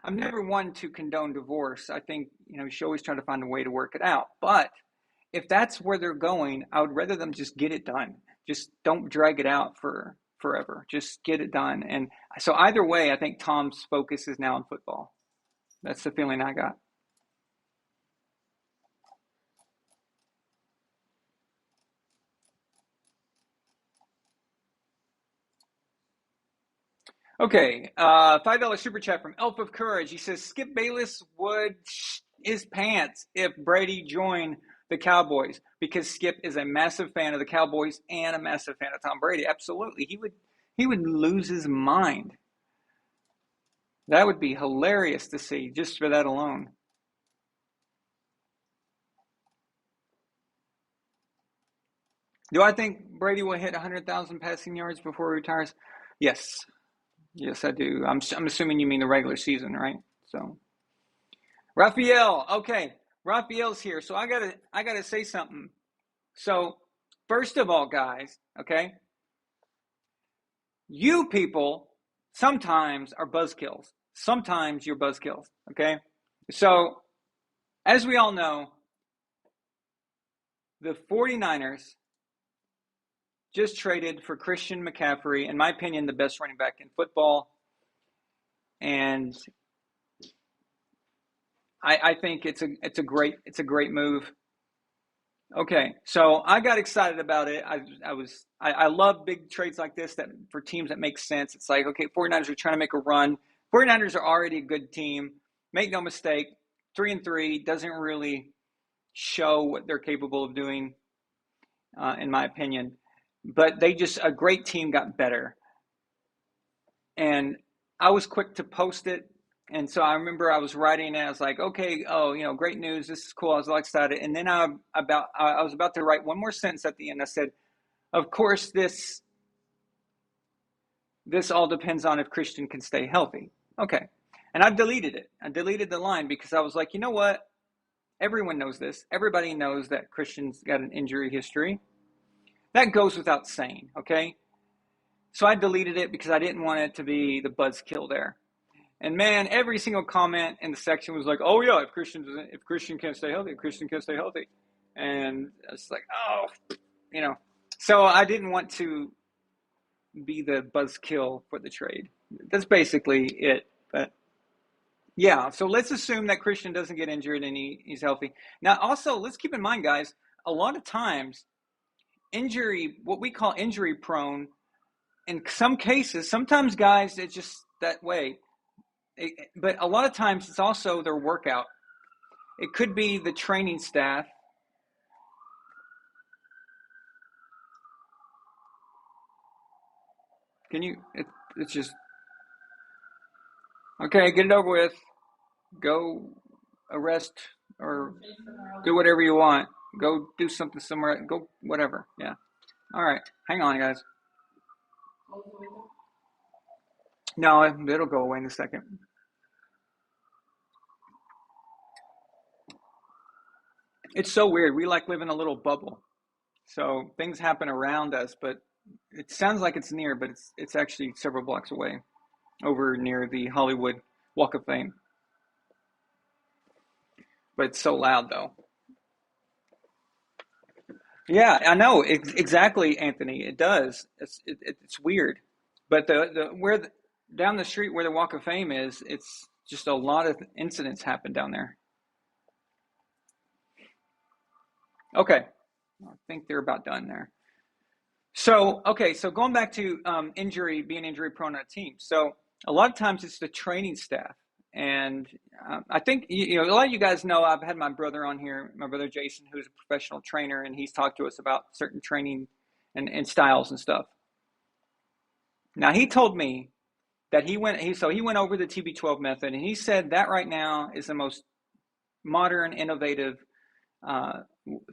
I'm never one to condone divorce. I think you should always try to find a way to work it out. But if that's where they're going, I would rather them just get it done. Just don't drag it out for forever. Just get it done. And so either way, I think Tom's focus is now on football. That's the feeling I got. Okay, $5 super chat from Elf of Courage. He says Skip Bayless would his pants if Brady joined the Cowboys, because Skip is a massive fan of the Cowboys and a massive fan of Tom Brady. Absolutely, he would lose his mind. That would be hilarious to see just for that alone. Do I think Brady will hit 100,000 passing yards before he retires? Yes. Yes, I do. I'm assuming you mean the regular season, right? So, Raphael. Okay, Raphael's here. So I gotta say something. So, first of all, guys, okay, you people sometimes are buzzkills. Sometimes you're buzzkills. Okay, so as we all know, the 49ers just traded for Christian McCaffrey, in my opinion, the best running back in football. And I think it's a great move. Okay, so I got excited about it. I love big trades like this that for teams that make sense. It's like, okay, 49ers are trying to make a run. 49ers are already a good team. Make no mistake, 3-3 doesn't really show what they're capable of doing, in my opinion. But a great team got better. And I was quick to post it. And so I remember I was writing it. I was like, okay, great news. This is cool. I was all excited. And then I was about to write one more sentence at the end. I said, of course, this all depends on if Christian can stay healthy. Okay. And I deleted it. I deleted the line because I was like, you know what? Everyone knows this. Everybody knows that Christian's got an injury history. That goes without saying, okay? So I deleted it because I didn't want it to be the buzzkill there. And man, every single comment in the section was like, "Oh yeah, if Christian can't stay healthy, Christian can't stay healthy," and it's like, oh, So I didn't want to be the buzzkill for the trade. That's basically it. But yeah, so let's assume that Christian doesn't get injured and he's healthy. Now, also, let's keep in mind, guys, a lot of times what we call injury prone in some cases, sometimes guys, it's just that way. But a lot of times it's also their workout. It could be the training staff. Can you, it's just, okay, get it over with. Go arrest or do whatever you want. Go do something somewhere. Go whatever. Yeah. All right. Hang on, guys. No, it'll go away in a second. It's so weird. We like live in a little bubble. So things happen around us, but it sounds like it's near, but it's actually several blocks away, over near the Hollywood Walk of Fame. But it's so loud, though. Yeah, I know exactly, Anthony. It does. It's weird, but down the street where the Walk of Fame is, it's just a lot of incidents happen down there. Okay, I think they're about done there. So, okay, so going back to being injury prone on a team. So a lot of times it's the training staff. And I think, a lot of you guys know I've had my brother on here, my brother Jason, who's a professional trainer, and he's talked to us about certain training and styles and stuff. Now, he told me that he went over the TB12 method, and he said that right now is the most modern, innovative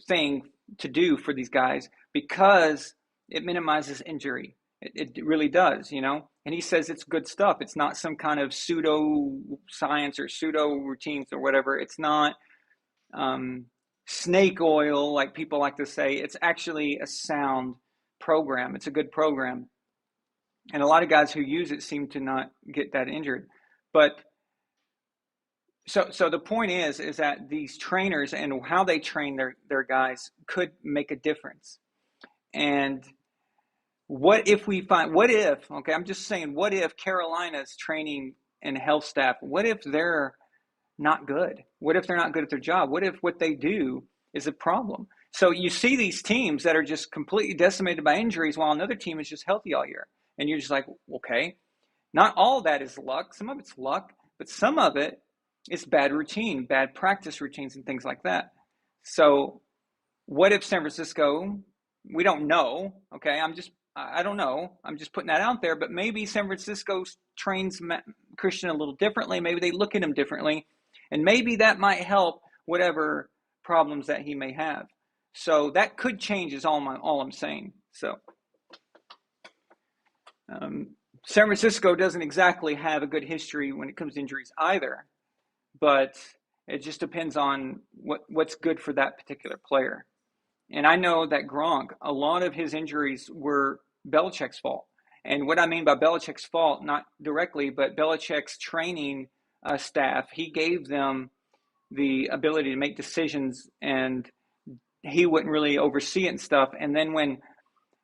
thing to do for these guys because it minimizes injury. It really does, and he says it's good stuff. It's not some kind of pseudo science or pseudo routines or whatever. It's not snake oil like people like to say. It's actually a sound program. It's a good program, and a lot of guys who use it seem to not get that injured. But so the point is that these trainers and how they train their guys could make a difference. And what if, okay, I'm just saying, what if Carolina's training and health staff, what if they're not good? What if they're not good at their job? What if what they do is a problem? So you see these teams that are just completely decimated by injuries while another team is just healthy all year. And you're just like, okay, not all that is luck. Some of it's luck, but some of it is bad routine, bad practice routines and things like that. So what if San Francisco, we don't know, okay, I don't know. I'm just putting that out there, but maybe San Francisco trains Christian a little differently. Maybe they look at him differently, and maybe that might help whatever problems that he may have. So that could change is all I'm saying. So San Francisco doesn't exactly have a good history when it comes to injuries either, but it just depends on what's good for that particular player. And I know that Gronk, a lot of his injuries were Belichick's fault. And what I mean by Belichick's fault, not directly, but Belichick's training staff, he gave them the ability to make decisions, and he wouldn't really oversee it and stuff. And then when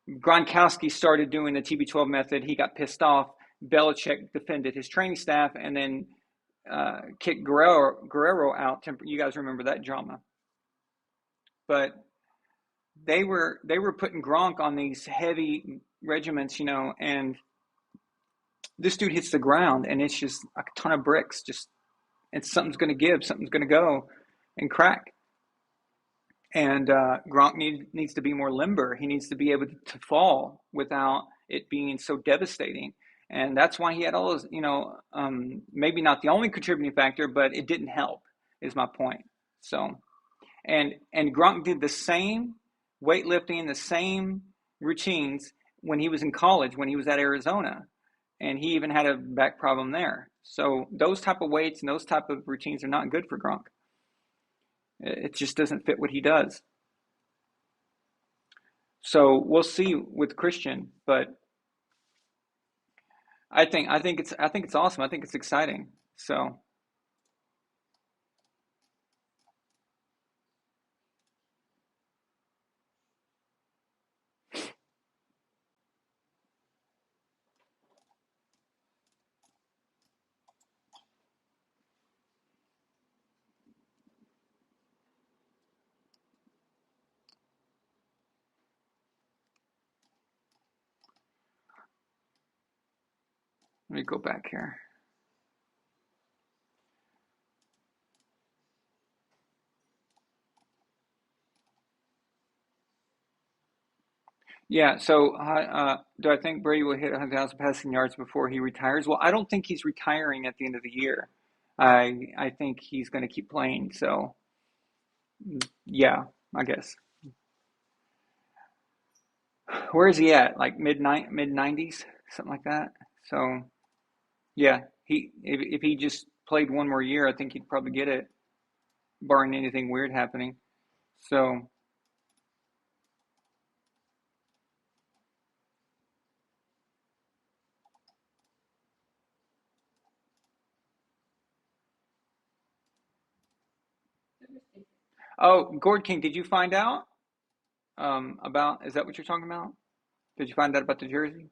Gronkowski started doing the TB12 method, he got pissed off. Belichick defended his training staff and then kicked Guerrero out. You guys remember that drama. But they were putting Gronk on these heavy regiments, and this dude hits the ground and it's just a ton of bricks. And something's going to give, something's going to go and crack. And Gronk needs to be more limber. He needs to be able to fall without it being so devastating. And that's why he had all those, maybe not the only contributing factor, but it didn't help, is my point. So, and Gronk did the same weightlifting, the same routines when he was in college, when he was at Arizona. And he even had a back problem there. So those type of weights and those type of routines are not good for Gronk. It just doesn't fit what he does. So we'll see with Christian, but I think it's awesome. I think it's exciting. So Let me go back here. Yeah, so do I think Brady will hit 100,000 passing yards before he retires? Well, I don't think he's retiring at the end of the year. I think he's going to keep playing. So, yeah, I guess. Where is he at? Like mid 90s, something like that. So, yeah, if he just played one more year, I think he'd probably get it, barring anything weird happening. So, oh, Gord King, did you find out about? Is that what you're talking about? Did you find out about the jersey?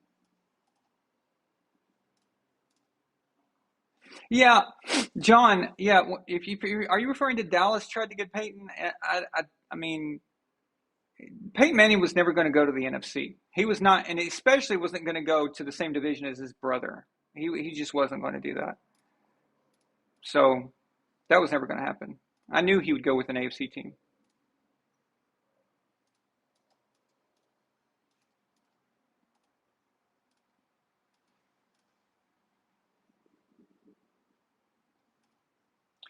Yeah, John. Yeah, if you are you referring to Dallas tried to get Peyton? I mean, Peyton Manning was never going to go to the NFC. He was not, and especially wasn't going to go to the same division as his brother. He just wasn't going to do that. So that was never going to happen. I knew he would go with an AFC team.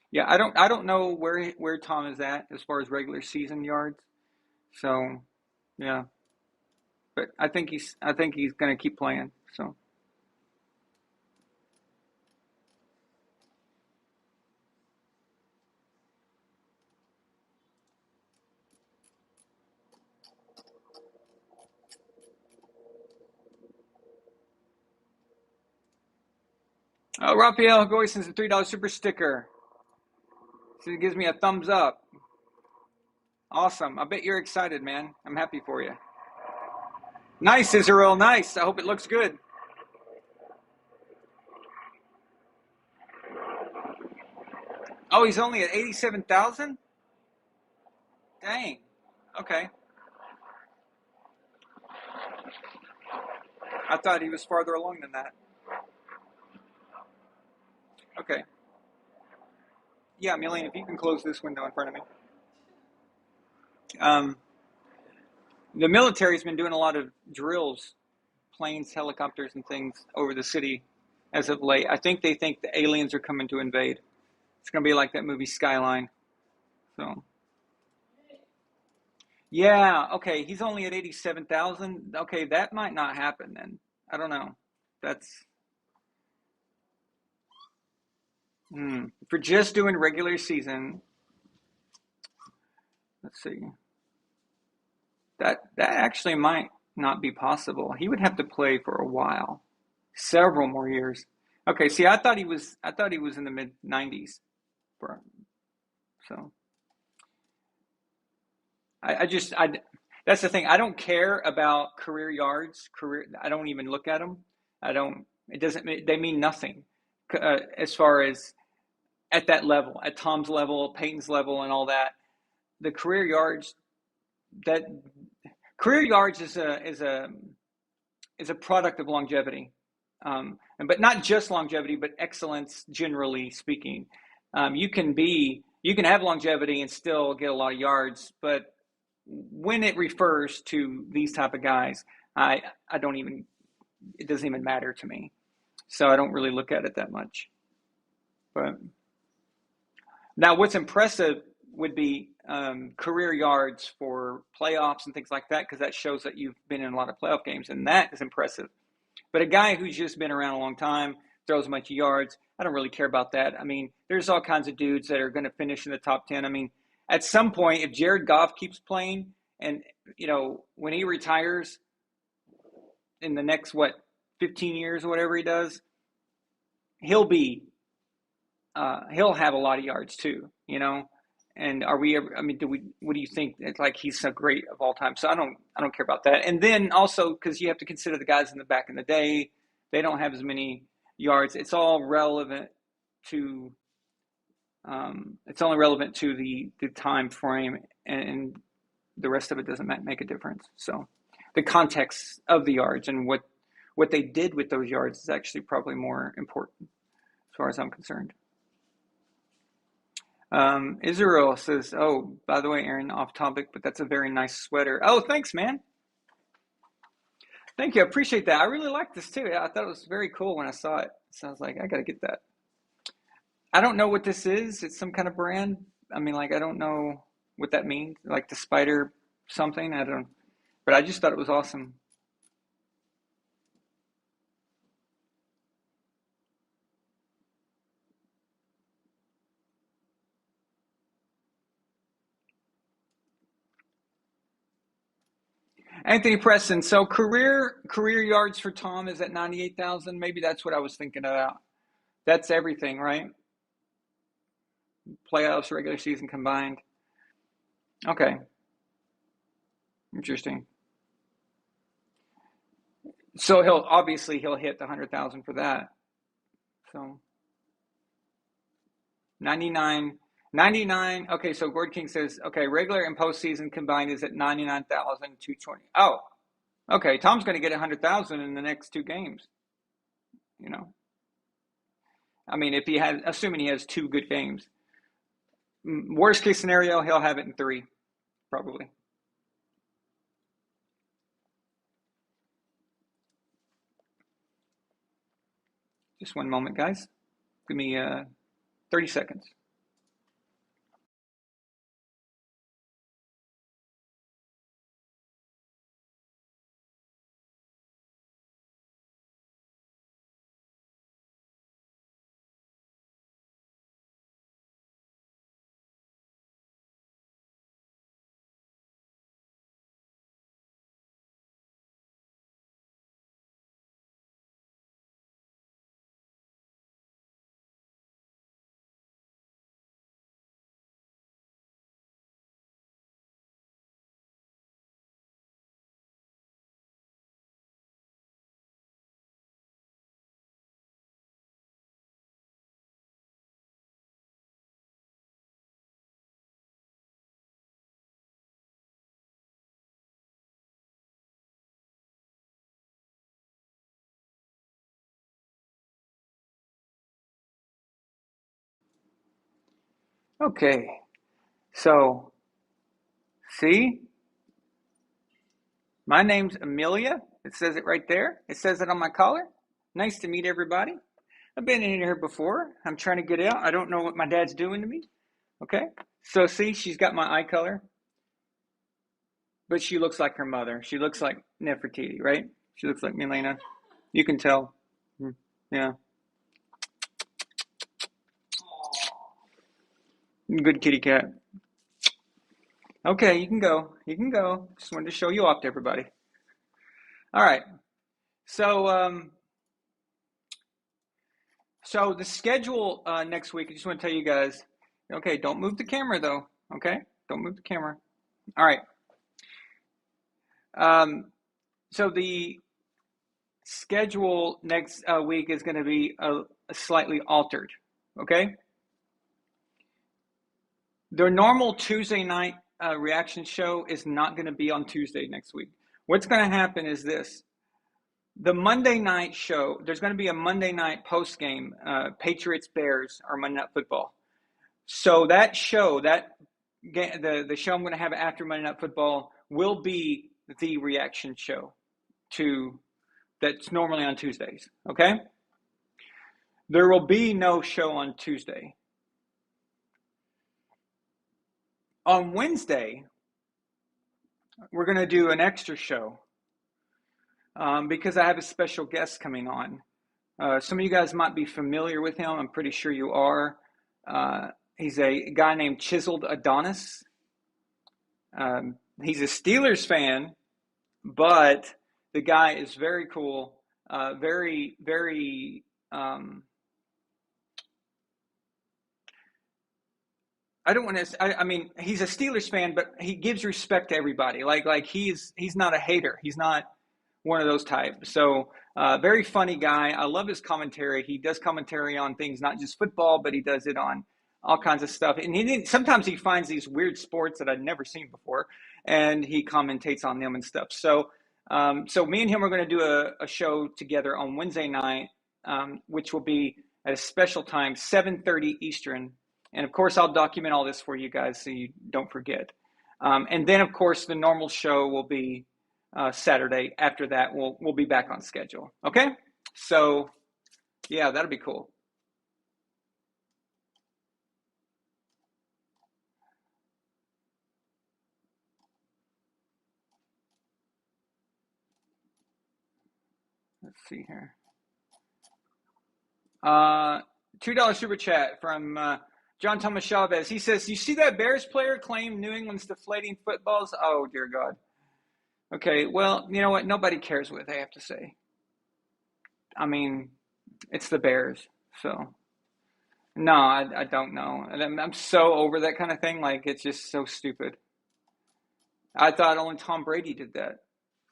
Yeah, I don't know where Tom is at as far as regular season yards. So yeah, but I think he's going to keep playing. So. Raphael Goy sends a $3 super sticker. So it gives me a thumbs up. Awesome. I bet you're excited, man. I'm happy for you. Nice, Israel. Nice. I hope it looks good. Oh, he's only at 87,000? Dang. Okay. I thought he was farther along than that. Okay. Yeah, Millie, if you can close this window in front of me. The military's been doing a lot of drills, planes, helicopters, and things over the city as of late. I think they think the aliens are coming to invade. It's going to be like that movie Skyline. So, yeah, okay, he's only at 87,000. Okay, that might not happen then. I don't know. That's for just doing regular season. Let's see. That actually might not be possible. He would have to play for a while, several more years. Okay, see, I thought he was in the mid 90s. So I that's the thing. I don't care about career yards. I don't even look at them. I don't. It doesn't. They mean nothing as far as at that level, at Tom's level, Peyton's level, and all that. The career yards that career yards is a product of longevity, but not just longevity, but excellence. Generally speaking, you can have longevity and still get a lot of yards, but when it refers to these type of guys, I don't even it doesn't even matter to me. So I don't really look at it that much. But now, what's impressive would be career yards for playoffs and things like that, because that shows that you've been in a lot of playoff games, and that is impressive. But a guy who's just been around a long time, throws a bunch of yards, I don't really care about that. I mean, there's all kinds of dudes that are going to finish in the top 10. I mean, at some point, if Jared Goff keeps playing and, when he retires in the next, 15 years or whatever he does, he'll have a lot of yards too, And are we ever? I mean, what do you think? It's like he's so great of all time. So I don't care about that. And then also because you have to consider the guys in the back in the day, they don't have as many yards. It's all relevant to. It's only relevant to the time frame, and the rest of it doesn't make a difference. So, the context of the yards and what they did with those yards is actually probably more important as far as I'm concerned. Israel says, oh, by the way, Aaron, off topic, but that's a very nice sweater. Oh, thanks, man. Thank you. I appreciate that. I really like this too. I thought it was very cool when I saw it. So I was like, I got to get that. I don't know what this is. It's some kind of brand. I mean, like, I don't know what that means. Like the spider something. I don't, but I just thought it was awesome. Anthony Preston. So career yards for Tom is at 98,000. Maybe that's what I was thinking about. That's everything, right? Playoffs, regular season combined. Okay. Interesting. So he'll hit the 100,000 for that. So 99. Okay, so Gord King says, okay, regular and postseason combined is at 99,220. Oh, okay. Tom's going to get 100,000 in the next 2 games. You know, I mean, assuming he has 2 good games. Worst case scenario, he'll have it in 3, probably. Just one moment, guys. Give me 30 seconds. Okay, so see, my name's Amelia. It says it right there. It says it on my collar. Nice to meet everybody. I've been in here before. I'm trying to get out. I don't know what my dad's doing to me. Okay, so see, she's got my eye color, but she looks like her mother. She looks like Nefertiti, right? She looks like Milena. You can tell. Yeah. Good kitty cat. Okay, you can go. You can go. Just wanted to show you off to everybody. All right. So, so the schedule next week, I just want to tell you guys, okay, don't move the camera though. Okay, don't move the camera. All right. So the schedule next week is going to be slightly altered. Okay. The normal Tuesday night reaction show is not going to be on Tuesday next week. What's going to happen is this. The Monday night show, there's going to be a Monday night post game, Patriots Bears or Monday Night Football. So that show, the show I'm going to have after Monday Night Football will be the reaction show that's normally on Tuesdays. Okay? There will be no show on Tuesday. On Wednesday, we're going to do an extra show because I have a special guest coming on. Some of you guys might be familiar with him. I'm pretty sure you are. He's a guy named Chiseled Adonis. He's a Steelers fan, but the guy is very cool, very, very I don't want to. I mean, he's a Steelers fan, but he gives respect to everybody. Like he's not a hater. He's not one of those types. So very funny guy. I love his commentary. He does commentary on things, not just football, but he does it on all kinds of stuff. And sometimes he finds these weird sports that I'd never seen before, and he commentates on them and stuff. So So me and him are going to do a show together on Wednesday night, which will be at a special time, 7:30 Eastern. And of course, I'll document all this for you guys so you don't forget. And then, of course, the normal show will be Saturday. After that, we'll be back on schedule. Okay? So, yeah, that'll be cool. Let's see here. $2 super chat from John Thomas Chavez. He says, "You see that Bears player claim New England's deflating footballs?" Oh, dear God. Okay, well, you know what? Nobody cares what they have to say. I mean, it's the Bears, so. No, I don't know. And I'm so over that kind of thing. Like, it's just so stupid. I thought only Tom Brady did that.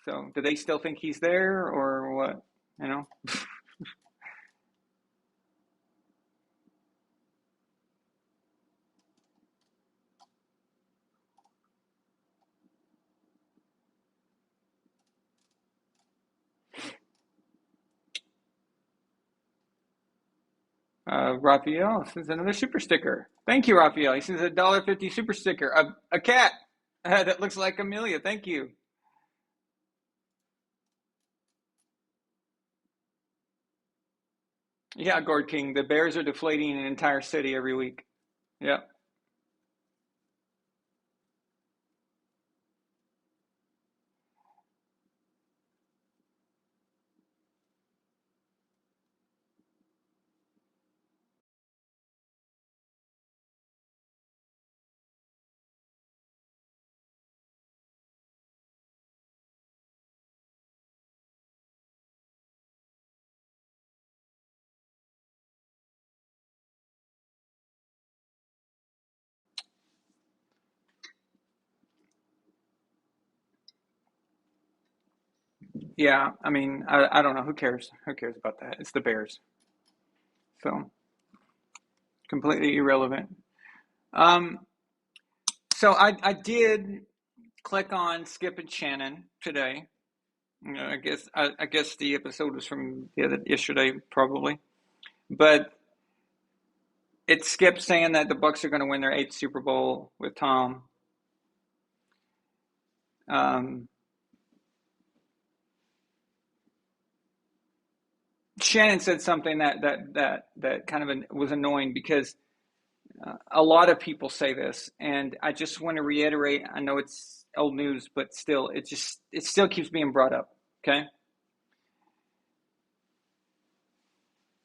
So, do they still think he's there or what? You know? Raphael sends another super sticker. Thank you, Raphael. He sends a $1.50 super sticker. A cat that looks like Amelia. Thank you. Yeah, Gord King. The Bears are deflating an entire city every week. Yep. Yeah, I mean, I don't know. Who cares? Who cares about that? It's the Bears. So, completely irrelevant. Um, so I did click on Skip and Shannon today. You know, I guess the episode was from yesterday probably, but it's Skip saying that the Bucks are going to win their 8th Super Bowl with Tom. Shannon said something that kind of was annoying because a lot of people say this, and I just want to reiterate. I know it's old news, but still, it still keeps being brought up. Okay.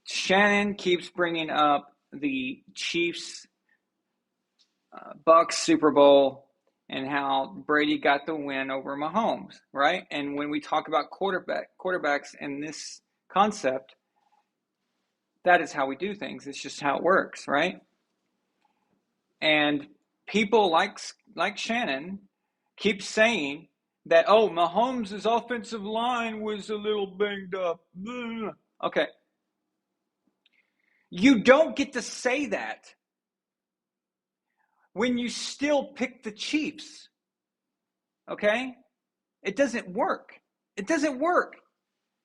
Shannon keeps bringing up the Chiefs Bucks Super Bowl and how Brady got the win over Mahomes, right? And when we talk about quarterbacks and this concept, that is how we do things. It's just how it works, right? And people like Shannon keep saying that, oh, Mahomes' offensive line was a little banged up. Okay. You don't get to say that when you still pick the Chiefs. Okay? It doesn't work. It doesn't work.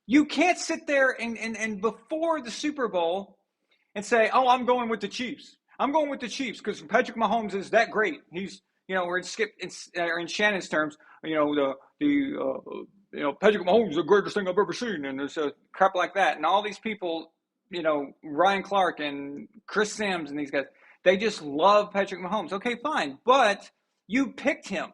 You can't sit there and before the Super Bowl and say, oh, I'm going with the Chiefs. I'm going with the Chiefs because Patrick Mahomes is that great. He's, we're in Shannon's terms, Patrick Mahomes is the greatest thing I've ever seen. And there's a crap like that. And all these people, Ryan Clark and Chris Sims and these guys, they just love Patrick Mahomes. Okay, fine. But you picked him.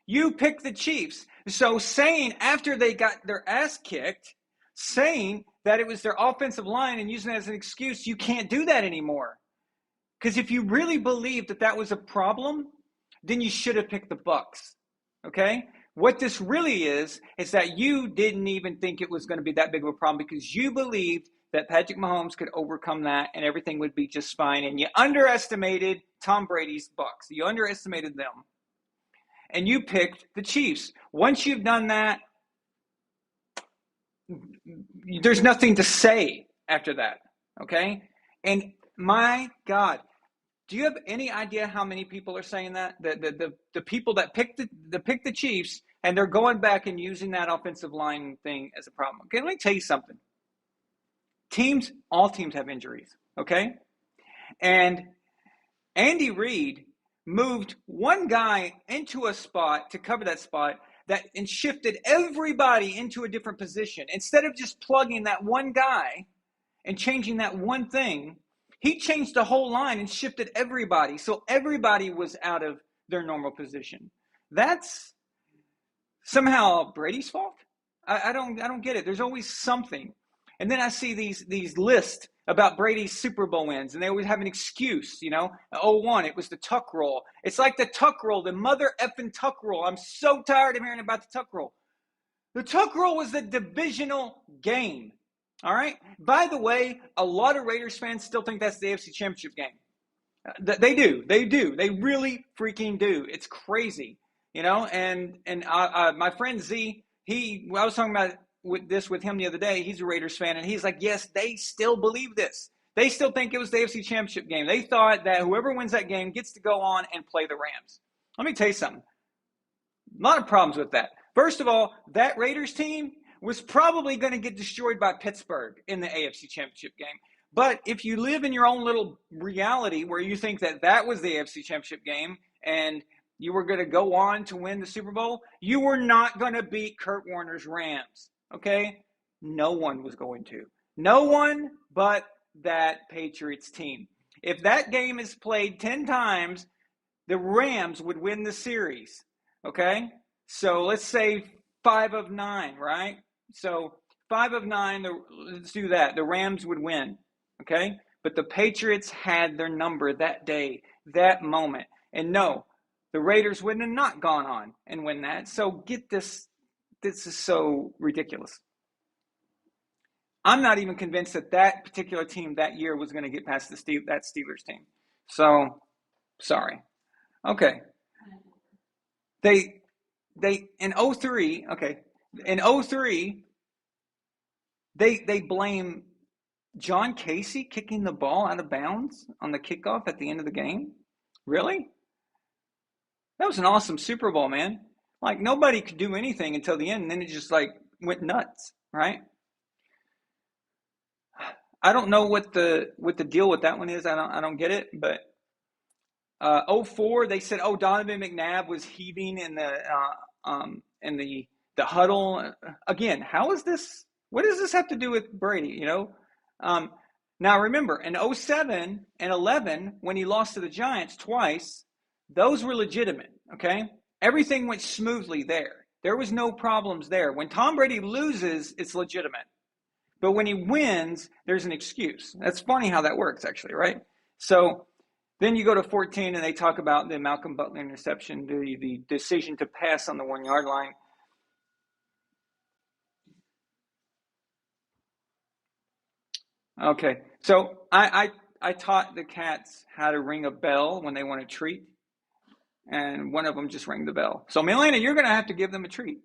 You picked the Chiefs. So saying after they got their ass kicked, saying that it was their offensive line and using it as an excuse, you can't do that anymore. Because if you really believed that was a problem, then you should have picked the Bucks. Okay? What this really is that you didn't even think it was going to be that big of a problem because you believed that Patrick Mahomes could overcome that and everything would be just fine. And you underestimated Tom Brady's Bucks. You underestimated them. And you picked the Chiefs. Once you've done that, there's nothing to say after that, okay? And my God, do you have any idea how many people are saying that? The people that picked the Chiefs And they're going back and using that offensive line thing as a problem. Okay, let me tell you something. All teams have injuries, okay? And Andy Reid moved one guy into a spot to cover that spot and shifted everybody into a different position. Instead of just plugging that one guy and changing that one thing, he changed the whole line and shifted everybody. So everybody was out of their normal position. That's somehow Brady's fault? I don't get it. There's always something. And then I see these lists about Brady's Super Bowl wins, and they always have an excuse, 0-1, it was the tuck roll. It's like the tuck roll, the mother effing tuck roll. I'm so tired of hearing about the tuck roll. The tuck roll was the divisional game, all right? By the way, a lot of Raiders fans still think that's the AFC Championship game. They do. They really freaking do. It's crazy, and my friend Z, I was talking about with him the other day. He's a Raiders fan, and he's like, yes, they still believe this. They still think it was the AFC Championship game. They thought that whoever wins that game gets to go on and play the Rams. Let me tell you something. A lot of problems with that. First of all, that Raiders team was probably going to get destroyed by Pittsburgh in the AFC Championship game. But if you live in your own little reality where you think that was the AFC Championship game and you were going to go on to win the Super Bowl, you were not going to beat Kurt Warner's Rams, okay? No one was going to. No one but that Patriots team. If that game is played 10 times, the Rams would win the series, okay? So let's say 5 of 9, right? So 5 of 9, let's do that. The Rams would win. Okay? But the Patriots had their number that day, that moment. And no, the Raiders would have not gone on and win that. So get this. This is so ridiculous. I'm not even convinced that particular team that year was going to get past that Steelers team. So, sorry. Okay. They in 03, okay. In 03, they blame John Casey kicking the ball out of bounds on the kickoff at the end of the game? Really? That was an awesome Super Bowl, man. Like, nobody could do anything until the end, and then it just, went nuts, right? I don't know what the deal with that one is. I don't get it, but 04, they said, Donovan McNabb was heaving in the huddle. Again, how is this? What does this have to do with Brady, Now, remember, in 07 and 11, when he lost to the Giants twice, those were legitimate, okay? Everything went smoothly there. There was no problems there. When Tom Brady loses, it's legitimate. But when he wins, there's an excuse. That's funny how that works, actually, right? So then you go to 14, and they talk about the Malcolm Butler interception, the decision to pass on the 1-yard line. Okay, so I taught the cats how to ring a bell when they want a treat, and one of them just rang the bell. So Milena, you're going to have to give them a treat.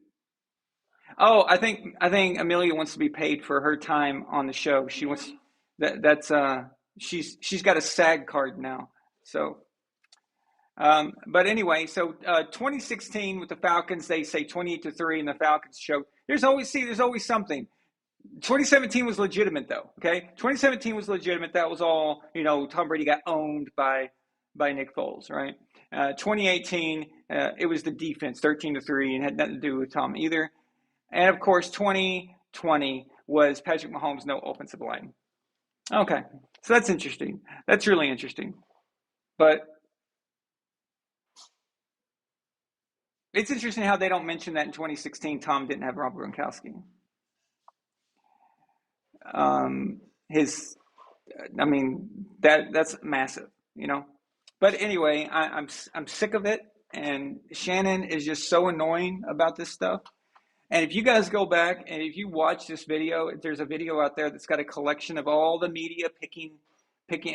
Oh, I think Amelia wants to be paid for her time on the show. She wants she's got a SAG card now. So, but anyway, so 2016 with the Falcons, they say 28-3, and the Falcons show there's always something. 2017 was legitimate, though, okay? 2017 was legitimate. That was all, Tom Brady got owned by Nick Foles, right? 2018, it was the defense, 13-3, and had nothing to do with Tom either. And, of course, 2020 was Patrick Mahomes, no offensive line. Okay, so that's interesting. That's really interesting. But it's interesting how they don't mention that in 2016 Tom didn't have Rob Gronkowski. That's massive, But anyway, I'm sick of it, and Shannon is just so annoying about this stuff. And if you guys go back and if you watch this video, there's a video out there that's got a collection of all the media picking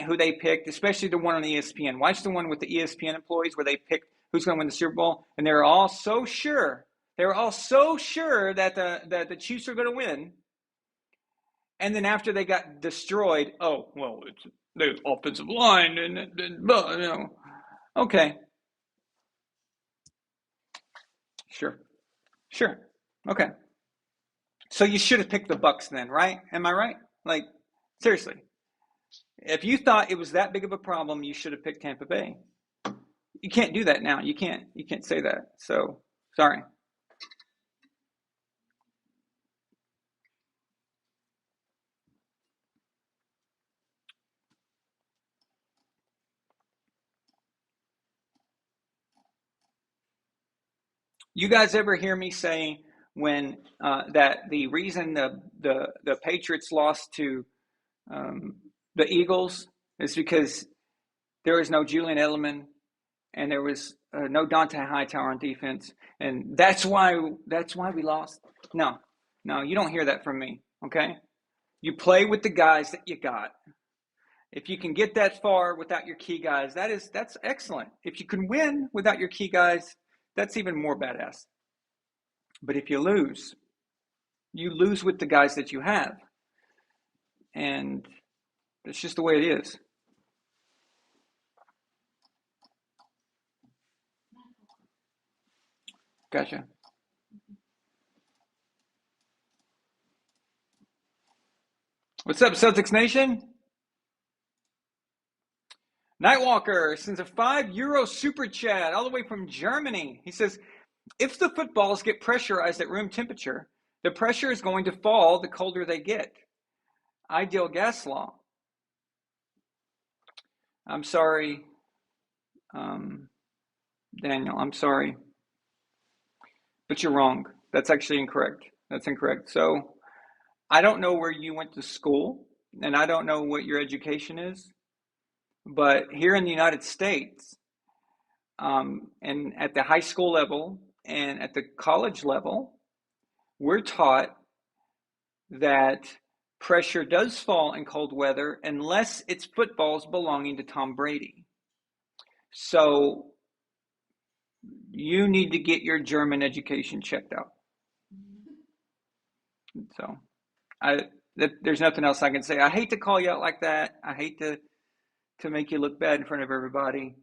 who they picked, especially the one on ESPN. Watch the one with the ESPN employees where they picked who's going to win the Super Bowl, and they were all so sure. They were all so sure that the Chiefs are going to win. And then after they got destroyed, it's the offensive line, and. Okay. Sure. Sure. Okay. So you should have picked the Bucks then, right? Am I right? Like, seriously. If you thought it was that big of a problem, you should have picked Tampa Bay. You can't do that now. You can't say that. So, sorry. You guys ever hear me say when that the reason the Patriots lost to the Eagles is because there was no Julian Edelman and there was no Dante Hightower on defense, and that's why we lost. No, no, you don't hear that from me. Okay, you play with the guys that you got. If you can get that far without your key guys, that's excellent. If you can win without your key guys, that's even more badass. But if you lose with the guys that you have, and it's just the way it is. Gotcha. What's up, Celtics Nation? Nightwalker sends a €5 super chat all the way from Germany. He says, if the footballs get pressurized at room temperature, the pressure is going to fall the colder they get. Ideal gas law. I'm sorry, Daniel, I'm sorry. But you're wrong. That's actually incorrect. That's incorrect. So I don't know where you went to school, and I don't know what your education is. But here in the United States, and at the high school level and at the college level, we're taught that pressure does fall in cold weather unless it's footballs belonging to Tom Brady. So you need to get your German education checked out. So there's nothing else I can say. I hate to call you out like that. I hate to make you look bad in front of everybody,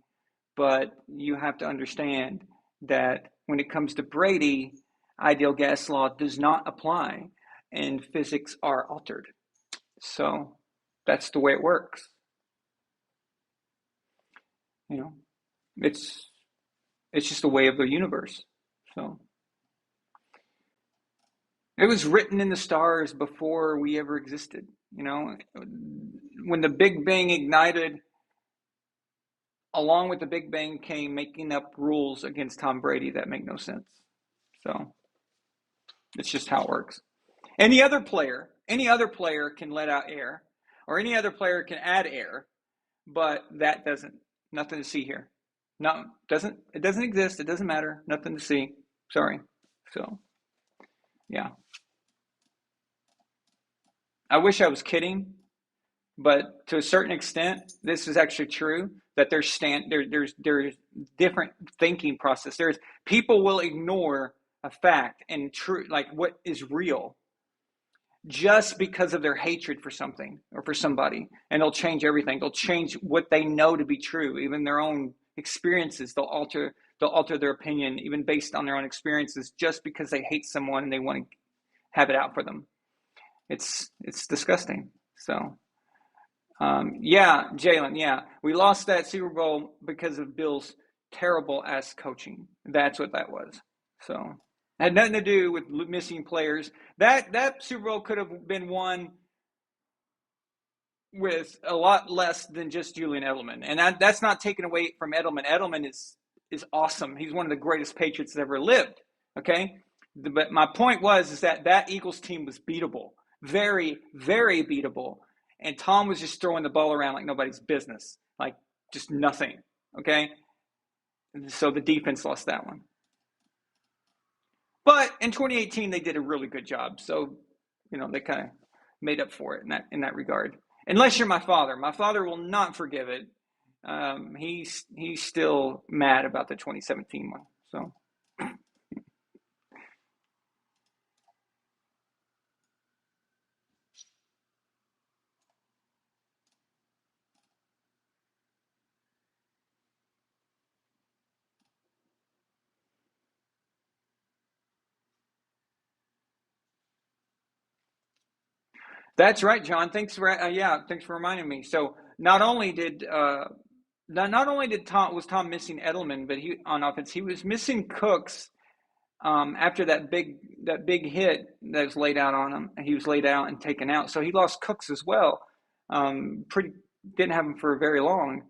but you have to understand that when it comes to Brady, ideal gas law does not apply and physics are altered. So that's the way it works. You know, it's just a way of the universe. So it was written in the stars before we ever existed. You know, when the Big Bang ignited, along with the Big Bang came making up rules against Tom Brady that make no sense. So it's just how it works. Any other player can let out air, or any other player can add air, but that doesn't. Nothing to see here. No, it doesn't exist. It doesn't matter. Nothing to see. Sorry. So, yeah. I wish I was kidding, but to a certain extent, this is actually true. That there's different thinking process. There's people will ignore a fact and true, like what is real, just because of their hatred for something or for somebody, and they'll change everything. They'll change what they know to be true, even their own experiences. They'll alter their opinion, even based on their own experiences, just because they hate someone and they want to have it out for them. It's disgusting. So, yeah, Jalen, yeah, we lost that Super Bowl because of Bill's terrible ass coaching. That's what that was. So. Had nothing to do with missing players. That Super Bowl could have been won with a lot less than just Julian Edelman, and that's not taken away from Edelman. Edelman is awesome. He's one of the greatest Patriots that ever lived. Okay, but my point is that Eagles team was beatable, very, very beatable, and Tom was just throwing the ball around like nobody's business, like just nothing. Okay, and so the defense lost that one. But in 2018, they did a really good job. So, they kind of made up for it in that regard. Unless you're my father. My father will not forgive it. He's still mad about the 2017 one. So. That's right, John. Thanks for thanks for reminding me. So not only did Tom missing Edelman, but he on offense he was missing Cooks after that big hit that was laid out on him. He was laid out and taken out, so he lost Cooks as well. Didn't have him for very long,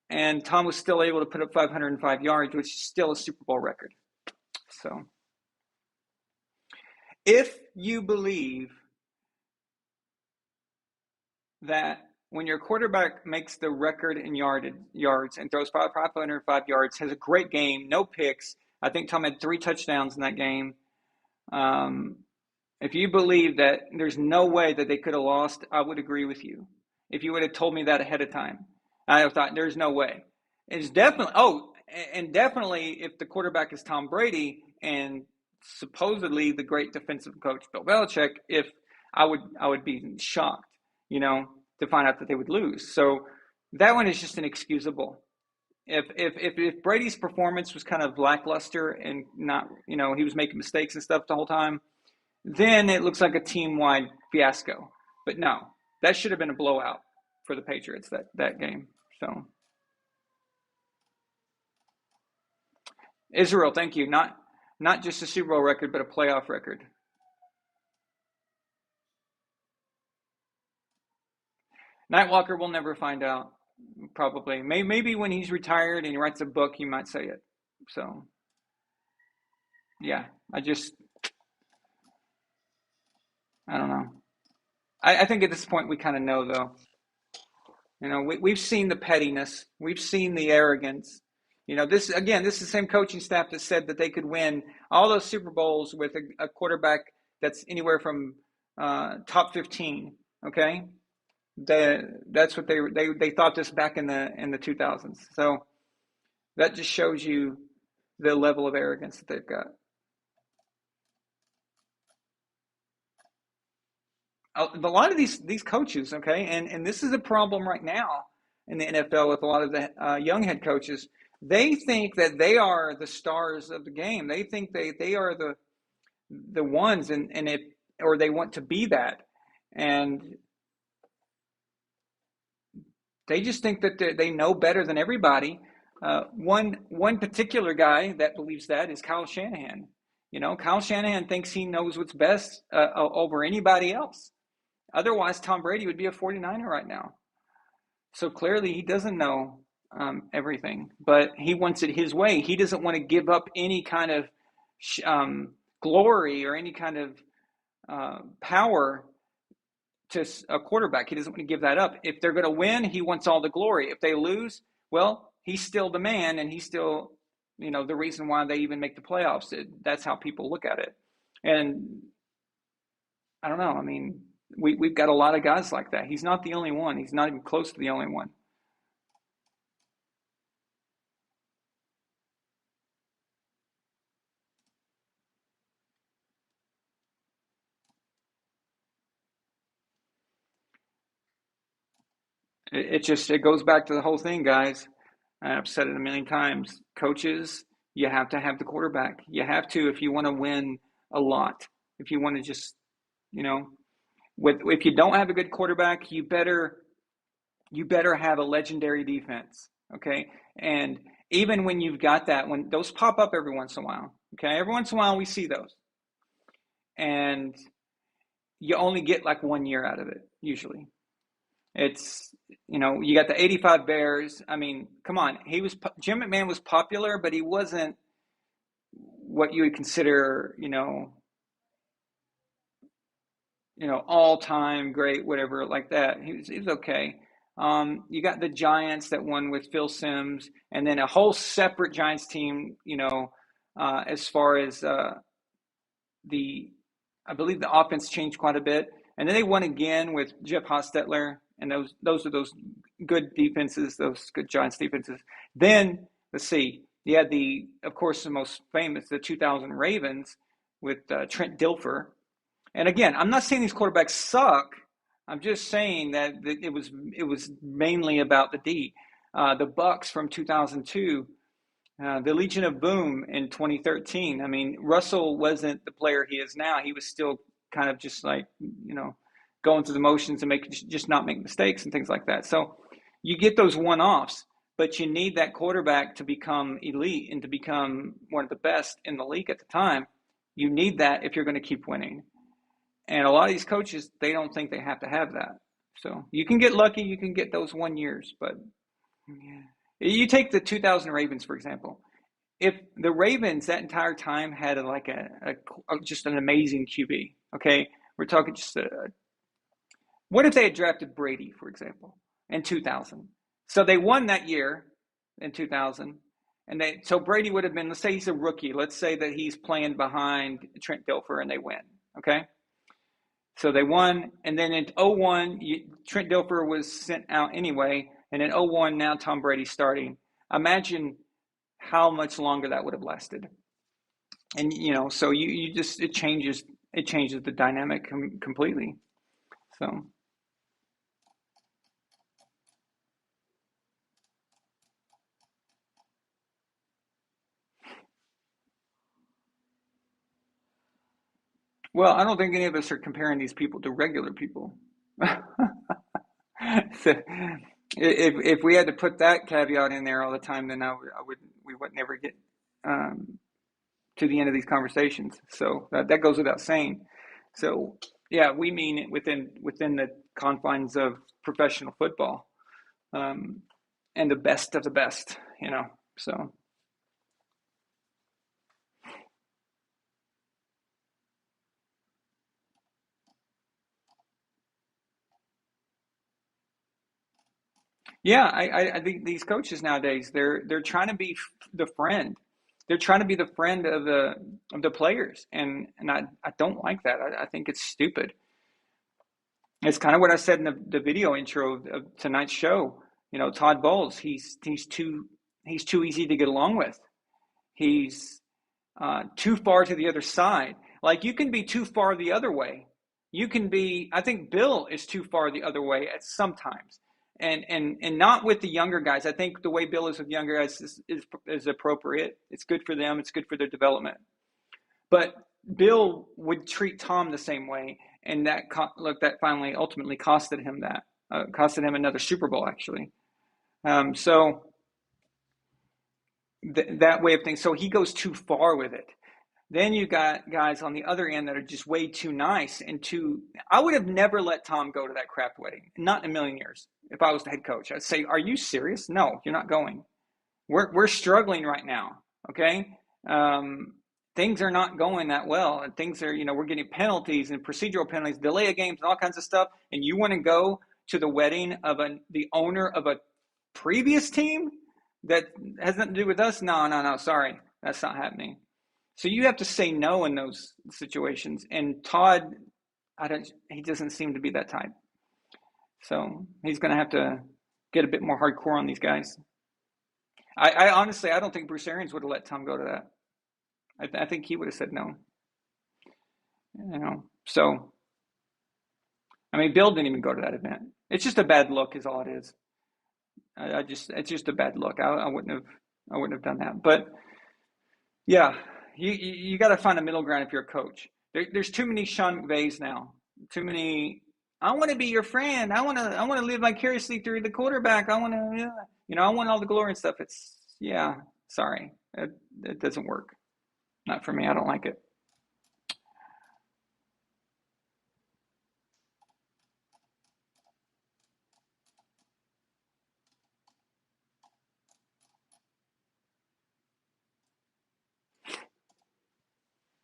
and Tom was still able to put up 505 yards, which is still a Super Bowl record. So, if you believe that when your quarterback makes the record in yards and throws 505 yards, has a great game, no picks. I think Tom had 3 touchdowns in that game. If you believe that there's no way that they could have lost, I would agree with you. If you would have told me that ahead of time, I thought there's no way. It's definitely if the quarterback is Tom Brady and supposedly the great defensive coach Bill Belichick, if I would be shocked, to find out that they would lose. So that one is just inexcusable. If Brady's performance was kind of lackluster and not, he was making mistakes and stuff the whole time, then it looks like a team-wide fiasco. But no, that should have been a blowout for the Patriots that game. So Israel, thank you. Not just a Super Bowl record, but a playoff record. Nightwalker will never find out, probably. Maybe when he's retired and he writes a book, he might say it. So, yeah, I don't know. I think at this point we kind of know, though. We've seen the pettiness. We've seen the arrogance. This is the same coaching staff that said that they could win all those Super Bowls with a quarterback that's anywhere from top 15, okay? That's what they thought this back in the 2000s. So that just shows you the level of arrogance that they've got. A lot of these coaches, okay, and this is a problem right now in the NFL with a lot of the young head coaches. They think that they are the stars of the game. They think they are the ones, or they want to be that, and they just think that they know better than everybody. One particular guy that believes that is Kyle Shanahan. Kyle Shanahan thinks he knows what's best over anybody else. Otherwise, Tom Brady would be a 49er right now. So clearly he doesn't know everything, but he wants it his way. He doesn't want to give up any kind of glory or any kind of power to a quarterback. He doesn't want to give that up. If they're going to win, he wants all the glory. If they lose, well, he's still the man, and he's still, the reason why they even make the playoffs. That's how people look at it. And I don't know. I mean, we've got a lot of guys like that. He's not the only one. He's not even close to the only one. It goes back to the whole thing, guys. I've said it a million times. Coaches, you have to have the quarterback. You have to if you want to win a lot. If you want to just, if you don't have a good quarterback, you better have a legendary defense, okay? And even when you've got that, when those pop up every once in a while, okay? Every once in a while we see those. And you only get like 1 year out of it, usually. It's, you got the 85 Bears. I mean, come on. Jim McMahon was popular, but he wasn't what you would consider, all-time great, whatever, like that. He was okay. You got the Giants that won with Phil Simms, and then a whole separate Giants team, as far as I believe the offense changed quite a bit. And then they won again with Jeff Hostetler, and those are those good defenses, those good Giants defenses. Then, let's see, you had of course, the most famous, the 2000 Ravens with Trent Dilfer. And again, I'm not saying these quarterbacks suck. I'm just saying that it was mainly about the D. The Bucks from 2002, the Legion of Boom in 2013. I mean, Russell wasn't the player he is now. He was still kind of just like, going through the motions and just not make mistakes and things like that. So you get those one-offs, but you need that quarterback to become elite and to become one of the best in the league at the time. You need that if you're going to keep winning. And a lot of these coaches, they don't think they have to have that. So you can get lucky, you can get those 1 years, but you take the 2000 Ravens, for example. If the Ravens that entire time had just an amazing QB, okay, we're talking what if they had drafted Brady, for example, in 2000? So they won that year in 2000, and so Brady would have been, let's say he's a rookie, let's say that he's playing behind Trent Dilfer and they win, okay? So they won, and then in 01, Trent Dilfer was sent out anyway, and in 01, now Tom Brady's starting. Imagine how much longer that would have lasted. And, so you just, it changes the dynamic completely. So. Well, I don't think any of us are comparing these people to regular people. So, if we had to put that caveat in there all the time, then we would never get to the end of these conversations. So that goes without saying. So yeah, we mean it within the confines of professional football, and the best of the best, So. Yeah, I think these coaches nowadays, they're trying to be the friend. They're trying to be the friend of the players, and I don't like that. I think it's stupid. It's kind of what I said in the video intro of tonight's show. Todd Bowles, he's too easy to get along with. He's too far to the other side. Like, you can be too far the other way. I think Bill is too far the other way at sometimes. And not with the younger guys. I think the way Bill is with younger guys is appropriate. It's good for them. It's good for their development. But Bill would treat Tom the same way, and that finally ultimately costed him another Super Bowl, actually. So that way of things. So he goes too far with it. Then you got guys on the other end that are just way too nice I would have never let Tom go to that craft wedding. Not in a million years. If I was the head coach, I'd say, "Are you serious? No, you're not going. We're struggling right now. Okay. Things are not going that well. And things are, we're getting penalties and procedural penalties, delay of games and all kinds of stuff. And you want to go to the wedding of the owner of a previous team that has nothing to do with us? No, sorry. That's not happening." So you have to say no in those situations. And Todd, he doesn't seem to be that type. So he's going to have to get a bit more hardcore on these guys. I honestly, I don't think Bruce Arians would have let Tom go to that. I think he would have said no. So, I mean, Bill didn't even go to that event. It's just a bad look is all it is. It's just a bad look. I wouldn't have done that. But yeah, you got to find a middle ground if you're a coach. There's too many Sean McVays now. Too many. I want to be your friend. I want to live vicariously through the quarterback. I want to, I want all the glory and stuff. Sorry, it doesn't work. Not for me. I don't like it.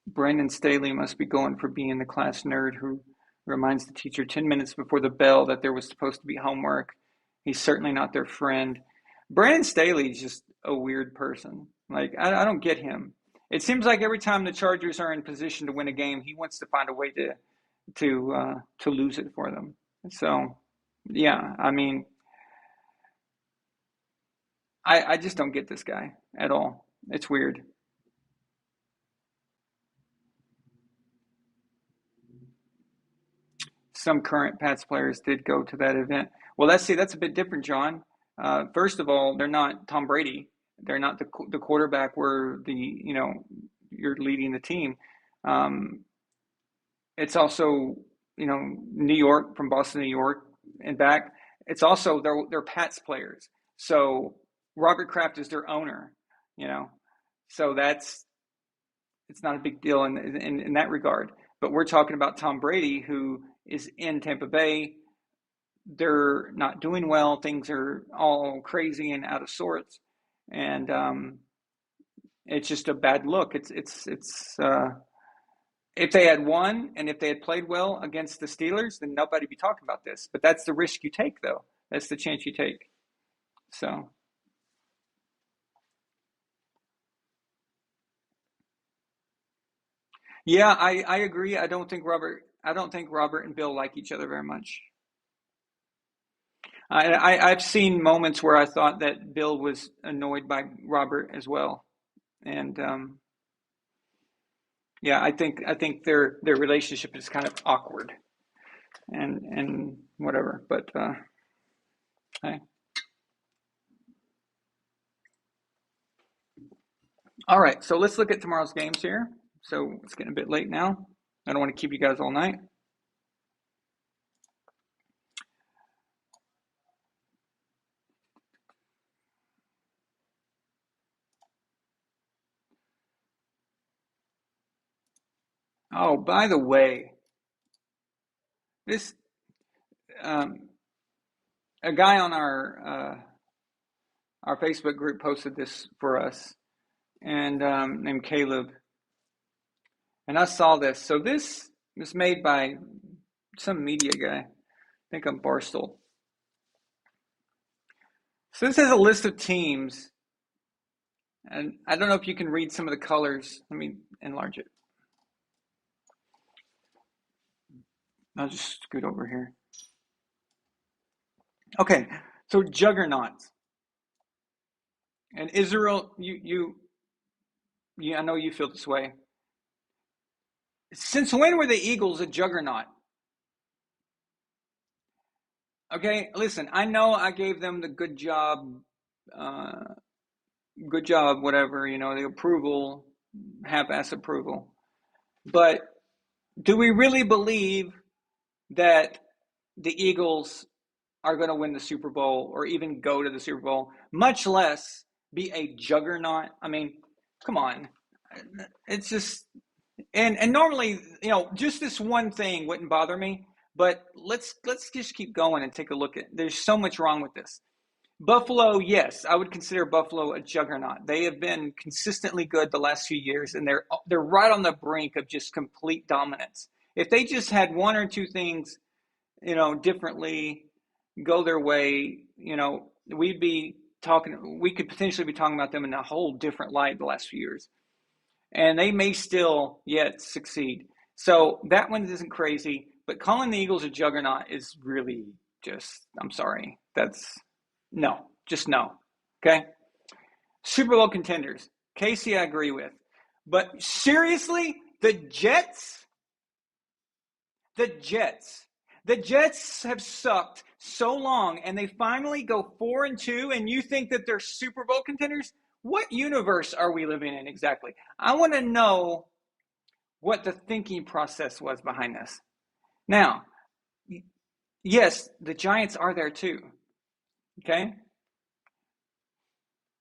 Brandon Staley must be going for being the class nerd who reminds the teacher 10 minutes before the bell that there was supposed to be homework. He's certainly not their friend. Brandon Staley is just a weird person. Like, I don't get him. It seems like every time the Chargers are in position to win a game, he wants to find a way to lose it for them. So, yeah, I mean, I just don't get this guy at all. It's weird. Some current Pats players did go to that event. Well, that's a bit different, John. First of all, they're not Tom Brady. They're not the quarterback where you're leading the team. It's also New York, from Boston, New York, and back. It's also they're Pats players. So Robert Kraft is their owner, So it's not a big deal in that regard. But we're talking about Tom Brady, who is in Tampa Bay. They're not doing well. Things are all crazy and out of sorts, and it's just a bad look. It's if they had won and if they had played well against the Steelers, then nobody'd be talking about this. But that's the risk you take, though. That's the chance you take. So. Yeah, I agree. I don't think Robert and Bill like each other very much. I've seen moments where I thought that Bill was annoyed by Robert as well, and yeah, I think their relationship is kind of awkward, and whatever. But hey, all right. So let's look at tomorrow's games here. So it's getting a bit late now. I don't want to keep you guys all night. Oh, by the way, this a guy on our Facebook group posted this for us, and named Caleb, and I saw this. So this was made by some media guy. I think on Barstool. So this is a list of teams, and I don't know if you can read some of the colors. Let me enlarge it. I'll just scoot over here. Okay, so juggernauts. And Israel, you I know you feel this way. Since when were the Eagles a juggernaut? Okay, listen, I know I gave them the good job, whatever, the approval, half-ass approval. But do we really believe that the Eagles are going to win the Super Bowl or even go to the Super Bowl, much less be a juggernaut? I mean, come on. It's just, and normally, just this one thing wouldn't bother me, but let's just keep going and take a look at, there's so much wrong with this. Buffalo, yes, I would consider Buffalo a juggernaut. They have been consistently good the last few years, and they're right on the brink of just complete dominance. If they just had one or two things, differently go their way, we could potentially be talking about them in a whole different light the last few years. And they may still yet succeed. So that one isn't crazy, but calling the Eagles a juggernaut is really just, I'm sorry. Just no. Okay? Super Bowl contenders. Casey, I agree with. But seriously, the Jets have sucked so long, and they finally go 4-2, and you think that they're Super Bowl contenders? What universe are we living in exactly? I want to know what the thinking process was behind this. Now, yes, the Giants are there too. Okay?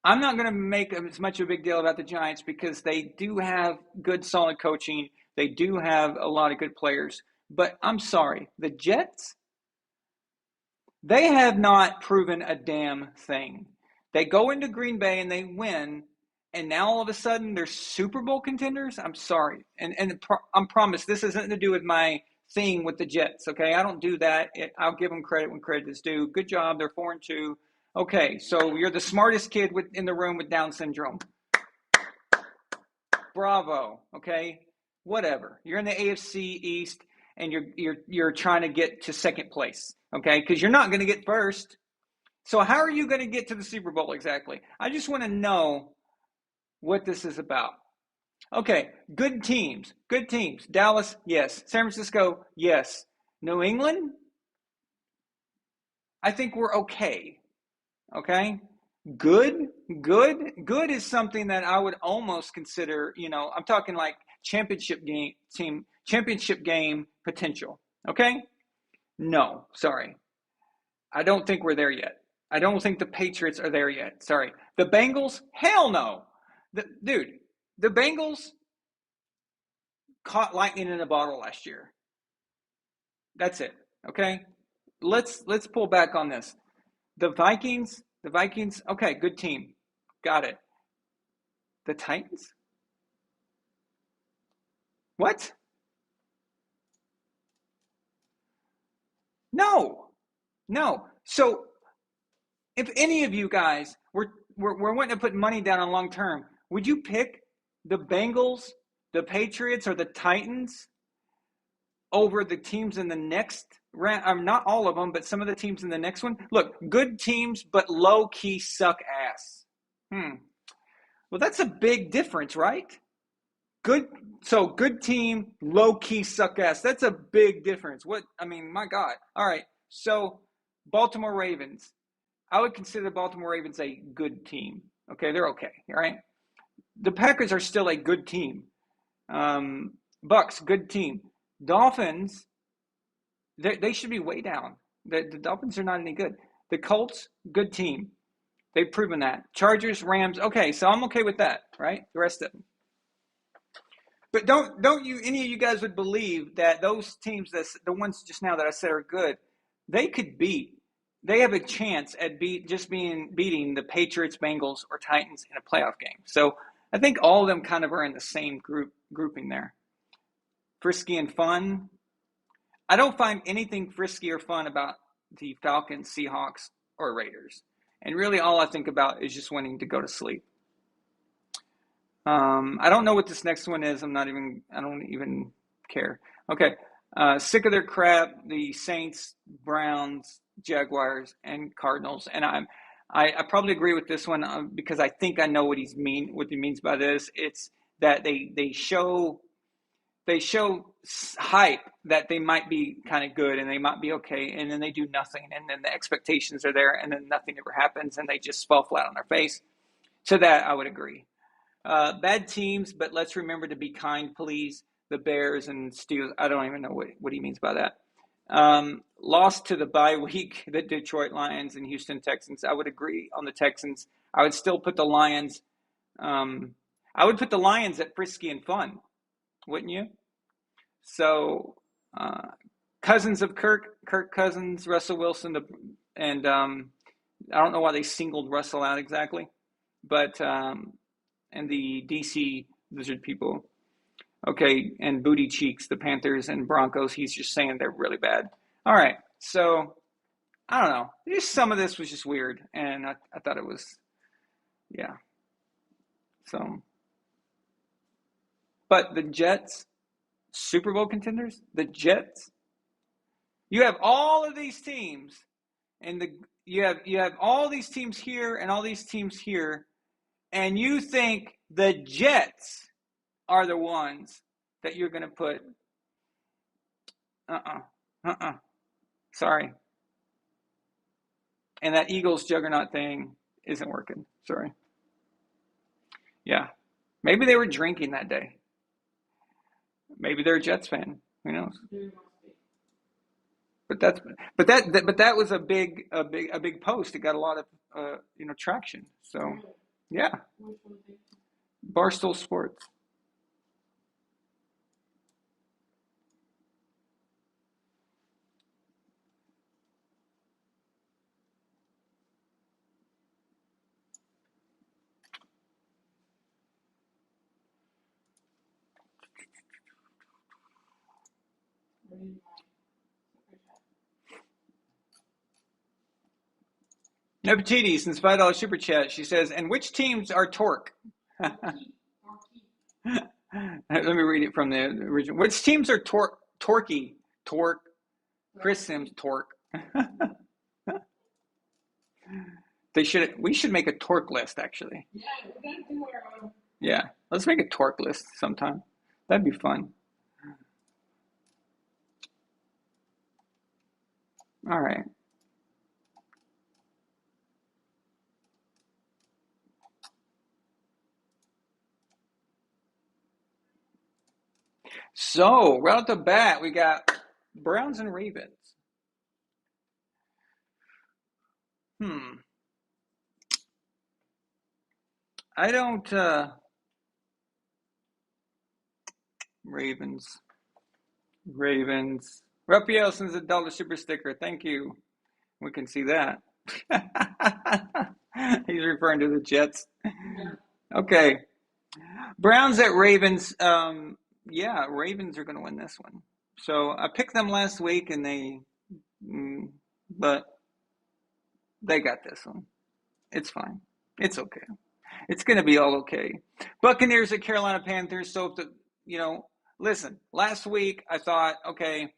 I'm not going to make as much of a big deal about the Giants because they do have good, solid coaching. They do have a lot of good players. But I'm sorry, the Jets, they have not proven a damn thing. They go into Green Bay and they win, and now all of a sudden they're Super Bowl contenders? I'm sorry. And I promise this has nothing to do with my thing with the Jets, okay? I don't do that. I'll give them credit when credit is due. Good job. They're 4-2. Okay, so you're the smartest kid in the room with Down syndrome. Bravo, okay? Whatever. You're in the AFC East, and you're trying to get to second place, okay? Because you're not going to get first. So how are you going to get to the Super Bowl exactly? I just want to know what this is about. Okay, good teams. Dallas, yes. San Francisco, yes. New England, I think we're okay. Okay? Good is something that I would almost consider, I'm talking like championship game potential. Okay? No, sorry. I don't think we're there yet. I don't think the Patriots are there yet. Sorry. The Bengals? Hell no. Dude, the Bengals caught lightning in a bottle last year. That's it. Okay? Let's pull back on this. The Vikings, okay, good team. Got it. The Titans? What? No. No. So if any of you guys were wanting to put money down on long term, would you pick the Bengals, the Patriots, or the Titans over the teams in the next round? Not all of them, but some of the teams in the next one. Look, good teams, but low key suck ass. Well, that's a big difference, right? Good team, low key suck ass. That's a big difference. My God. All right. So Baltimore Ravens. I would consider the Baltimore Ravens a good team. Okay, they're okay. All right. The Packers are still a good team. Bucks, good team. Dolphins, they should be way down. The Dolphins are not any good. The Colts, good team. They've proven that. Chargers, Rams, okay, so I'm okay with that, right? The rest of them. But don't you, any of you guys would believe that those teams, the ones just now that I said are good, they have a chance at beating the Patriots, Bengals, or Titans in a playoff game. So I think all of them kind of are in the same grouping there. Frisky and fun. I don't find anything frisky or fun about the Falcons, Seahawks, or Raiders. And really all I think about is just wanting to go to sleep. I don't know what this next one is. I don't even care. Okay. Sick of their crap, the Saints, Browns, Jaguars, and Cardinals. And I probably agree with this one because I think I know what he means by this. It's that they show hype that they might be kind of good and they might be okay, and then they do nothing, and then the expectations are there, and then nothing ever happens, and they just fall flat on their face. To that, I would agree. Bad teams, but let's remember to be kind, please. The Bears and Steelers. I don't even know what he means by that. Lost to the bye week, the Detroit Lions and Houston Texans. I would agree on the Texans. I would still put the Lions. I would put the Lions at frisky and fun, wouldn't you? So, cousins of Kirk Cousins, Russell Wilson, and I don't know why they singled Russell out exactly, but and the DC Lizard people. Okay, and Booty Cheeks, the Panthers and Broncos. He's just saying they're really bad. All right, so I don't know. Just some of this was just weird, and I thought it was, yeah. So, but the Jets, Super Bowl contenders, the Jets. You have all of these teams, and you have all these teams here and all these teams here, and you think the Jets are the ones that you're going to put. Sorry. And that Eagles juggernaut thing isn't working. Sorry. Yeah. Maybe they were drinking that day. Maybe they're a Jets fan. Who knows? But that was a big post. It got a lot of traction. So yeah. Barstool Sports. Nepetides, since $5 super chat, she says, and which teams are torque? Let me read it from the original. Which teams are torquey? Torque. Chris Sims, torque. We should make a torque list, actually. Yeah, we gotta do our own. Yeah, let's make a torque list sometime. That'd be fun. All right. So, right off the bat, we got Browns and Ravens. I don't, Ravens. Raphael sends a dollar super sticker. Thank you. We can see that. He's referring to the Jets. Okay. Browns at Ravens. Yeah, Ravens are going to win this one. So I picked them last week, and but they got this one. It's fine. It's okay. It's going to be all okay. Buccaneers at Carolina Panthers. So, listen, last week I thought, okay,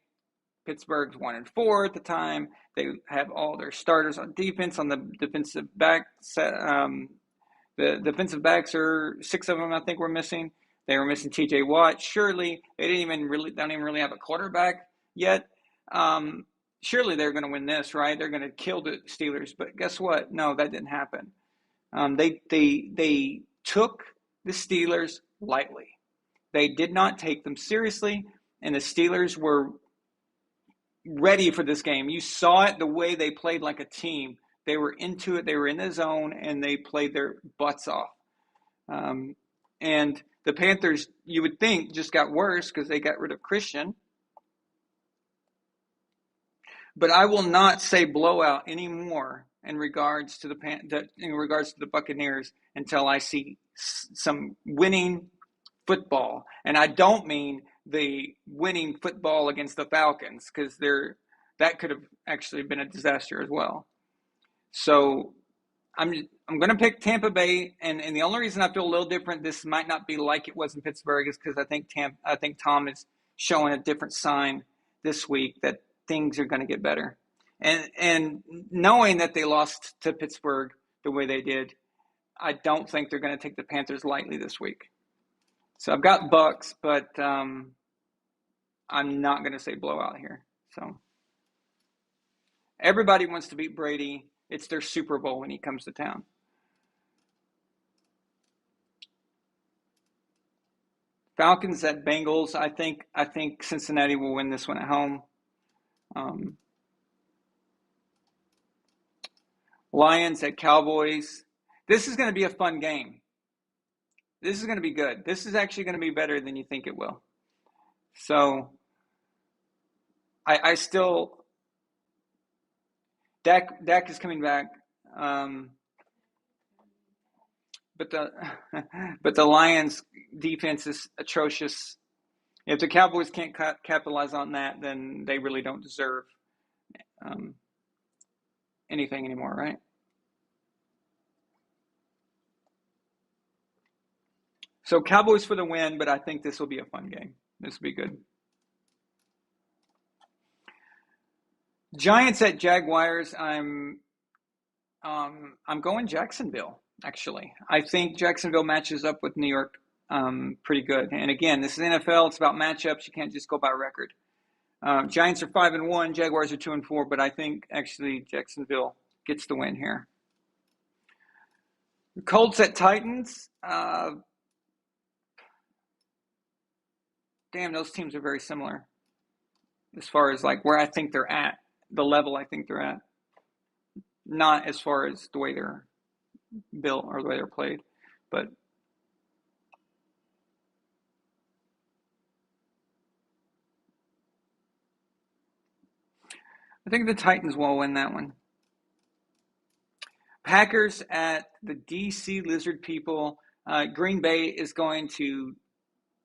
Pittsburgh's 1-4 at the time. They have all their starters on defense. On the defensive back set, the defensive backs are 6 of them. I think were missing. They were missing T.J. Watt. Surely they don't even really have a quarterback yet. Surely they're going to win this, right? They're going to kill the Steelers. But guess what? No, that didn't happen. They took the Steelers lightly. They did not take them seriously, and the Steelers were ready for this game. You saw it the way they played like a team. They were into it. They were in the zone, and they played their butts off. And the Panthers, you would think, just got worse because they got rid of Christian. But I will not say blowout anymore in regards to the Buccaneers until I see some winning football. And I don't mean the winning football against the Falcons, because that could have actually been a disaster as well. So I'm going to pick Tampa Bay, and the only reason I feel a little different, this might not be like it was in Pittsburgh, is because I think Tom is showing a different sign this week that things are going to get better. And knowing that they lost to Pittsburgh the way they did, I don't think they're going to take the Panthers lightly this week. So I've got Bucks, but I'm not going to say blowout here. So everybody wants to beat Brady. It's their Super Bowl when he comes to town. Falcons at Bengals. I think Cincinnati will win this one at home. Lions at Cowboys. This is going to be a fun game. This is going to be good. This is actually going to be better than you think it will. So I still Dak is coming back, but the Lions defense is atrocious. If the Cowboys can't capitalize on that, then they really don't deserve anything anymore, right? So Cowboys for the win, but I think this will be a fun game. This will be good. Giants at Jaguars. I'm going Jacksonville, actually. I think Jacksonville matches up with New York pretty good. And again, this is NFL. It's about matchups. You can't just go by record. Giants are 5-1. Jaguars are 2-4. But I think actually Jacksonville gets the win here. Colts at Titans. Damn, those teams are very similar as far as like where I think they're at, the level I think they're at. Not as far as the way they're built or the way they're played, but I think the Titans will win that one. Packers at the DC Lizard People. Green Bay is going to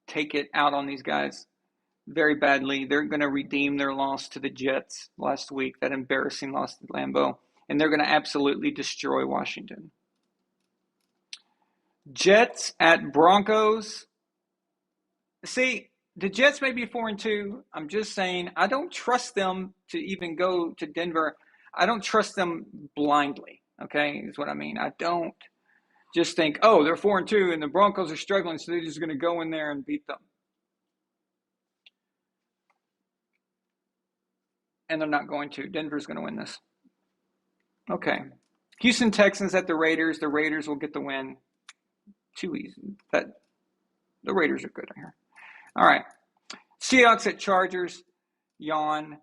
take it out on these guys very badly. They're going to redeem their loss to the Jets last week, that embarrassing loss to Lambeau, and they're going to absolutely destroy Washington. Jets at Broncos. See, the Jets may be 4-2. I'm just saying I don't trust them to even go to Denver. I don't trust them blindly, okay, is what I mean. I don't just think, oh, they're 4-2 and the Broncos are struggling, so they're just going to go in there and beat them. And they're not going to. Denver's going to win this. Okay. Houston Texans at the Raiders. The Raiders will get the win. Too easy. The Raiders are good here. All right. Seahawks at Chargers. Yawn.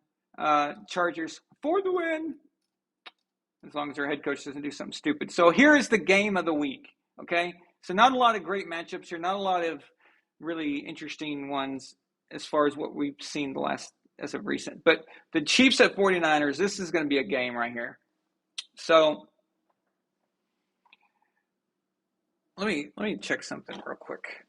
Chargers for the win. As long as their head coach doesn't do something stupid. So here is the game of the week. Okay? So not a lot of great matchups here. Not a lot of really interesting ones as far as what we've seen as of recent. But the Chiefs at 49ers, this is going to be a game right here. So let me check something real quick.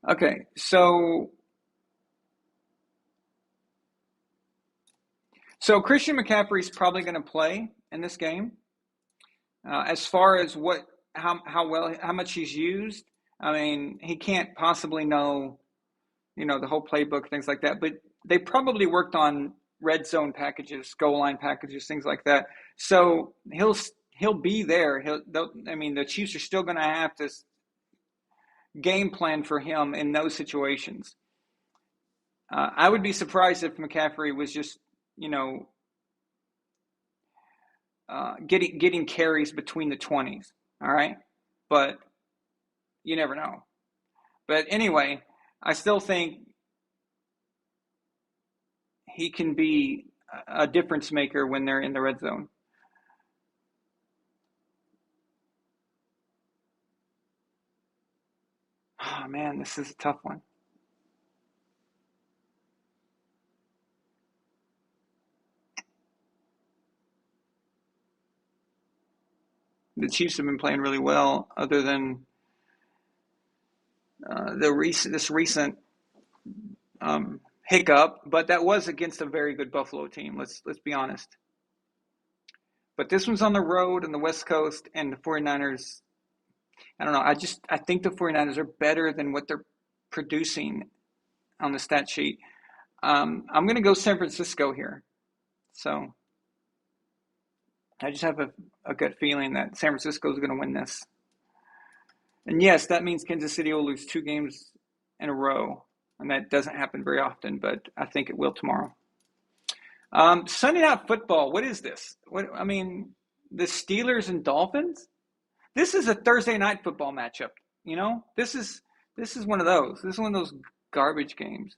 Okay, so Christian McCaffrey's probably going to play in this game. As far as how much he's used, I mean, he can't possibly know, the whole playbook, things like that. But they probably worked on red zone packages, goal line packages, things like that. So he'll be there. The Chiefs are still going to have to game plan for him in those situations. I would be surprised if McCaffrey was just, getting carries between the 20s. All right. But you never know. But anyway, I still think he can be a difference maker when they're in the red zone. Oh, man, this is a tough one. The Chiefs have been playing really well, other than this recent hiccup, but that was against a very good Buffalo team. Let's be honest. But this one's on the road on the West Coast, and the 49ers, I don't know. I think the 49ers are better than what they're producing on the stat sheet. I'm going to go San Francisco here. So I just have a gut feeling that San Francisco is going to win this. And yes, that means Kansas City will lose 2 games in a row. And that doesn't happen very often, but I think it will tomorrow. Sunday Night Football, what is this? The Steelers and Dolphins? This is a Thursday night football matchup. This is one of those. This is one of those garbage games.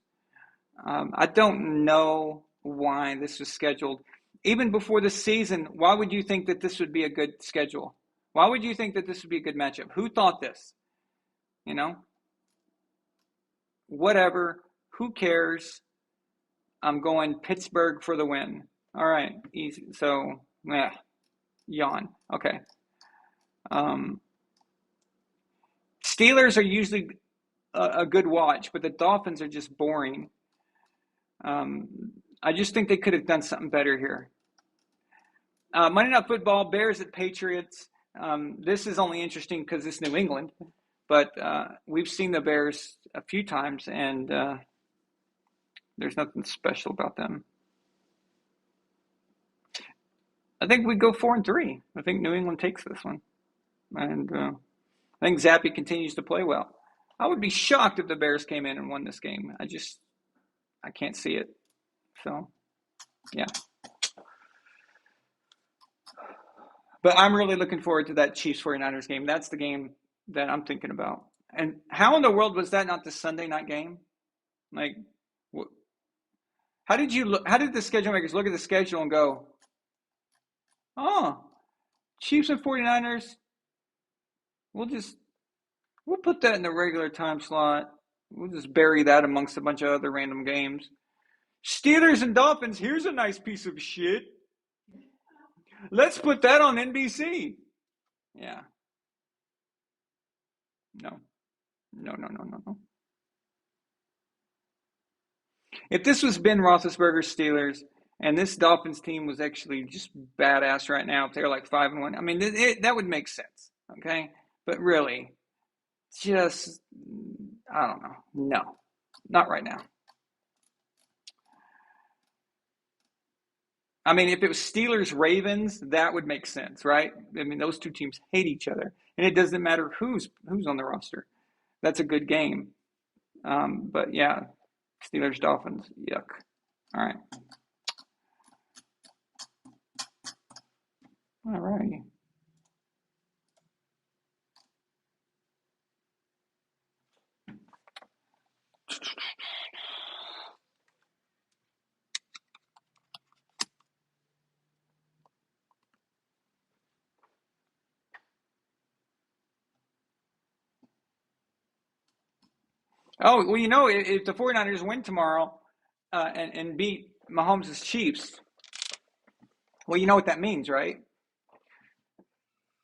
I don't know why this was scheduled. Even before the season, why would you think that this would be a good schedule? Why would you think that this would be a good matchup? Who thought this? Whatever. Who cares? I'm going Pittsburgh for the win. All right. Easy. So, yawn. Okay. Steelers are usually a good watch, but the Dolphins are just boring. I just think they could have done something better here. Monday Night Football, Bears at Patriots. This is only interesting because it's New England, but we've seen the Bears a few times, and there's nothing special about them. I think we go 4-3. I think New England takes this one, and I think Zappe continues to play well. I would be shocked if the Bears came in and won this game. I can't see it. So, yeah. But I'm really looking forward to that Chiefs 49ers game. That's the game that I'm thinking about. And how in the world was that not the Sunday night game? How did the schedule makers look at the schedule and go, oh, Chiefs and 49ers, we'll put that in the regular time slot. We'll just bury that amongst a bunch of other random games. Steelers and Dolphins, here's a nice piece of shit. Let's put that on NBC. Yeah. No. If this was Ben Roethlisberger's Steelers and this Dolphins team was actually just badass right now, if they're like 5-1, that would make sense. Okay. But really, just, I don't know. No, not right now. I mean, if it was Steelers-Ravens, that would make sense, right? I mean, those two teams hate each other, and it doesn't matter who's on the roster. That's a good game. But yeah, Steelers-Dolphins, yuck. All right. All righty. Oh, well, if the 49ers win tomorrow and beat Mahomes' Chiefs, well, you know what that means, right?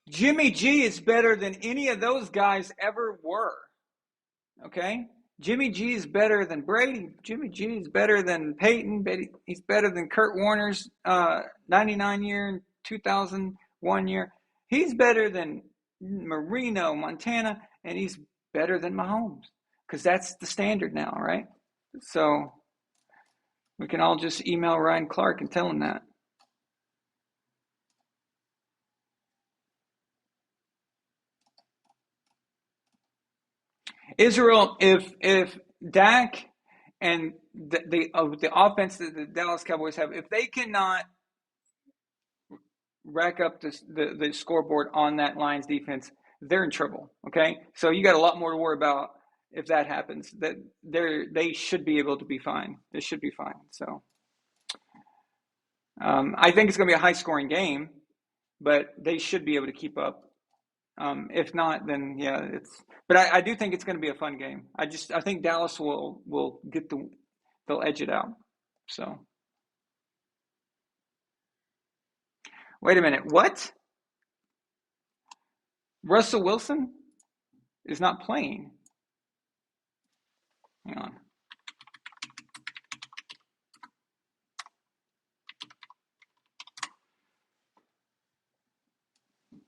Jimmy G is better than any of those guys ever were. Okay? Jimmy G is better than Brady. Jimmy G is better than Peyton. He's better than Kurt Warner's 99 year and 2001 year. He's better than Marino, Montana, and he's better than Mahomes because that's the standard now, right? So we can all just email Ryan Clark and tell him that. Israel, if Dak and the offense that the Dallas Cowboys have, if they cannot rack up the scoreboard on that Lions defense, they're in trouble. Okay, so you got a lot more to worry about if that happens. That they should be able to be fine. They should be fine. So I think it's going to be a high scoring game, but they should be able to keep up. If not, then yeah, but I do think it's going to be a fun game. I think Dallas will they'll edge it out. So wait a minute, what? Russell Wilson is not playing. Hang on.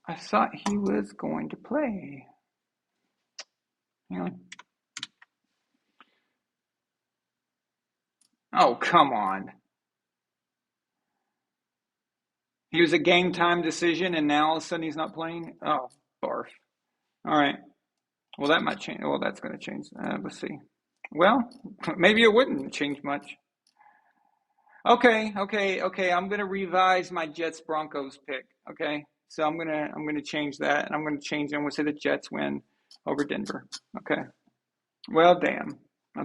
I thought he was going to play. Hang on. Oh, come on. He was a game time decision, and now all of a sudden he's not playing? Oh, barf. All right. Well, that might change. Well, that's going to change. Let's see. Well, maybe it wouldn't change much. Okay. I'm going to revise my Jets Broncos pick. Okay. So I'm gonna change that, and I'm gonna say the Jets win over Denver. Okay. Well, damn. I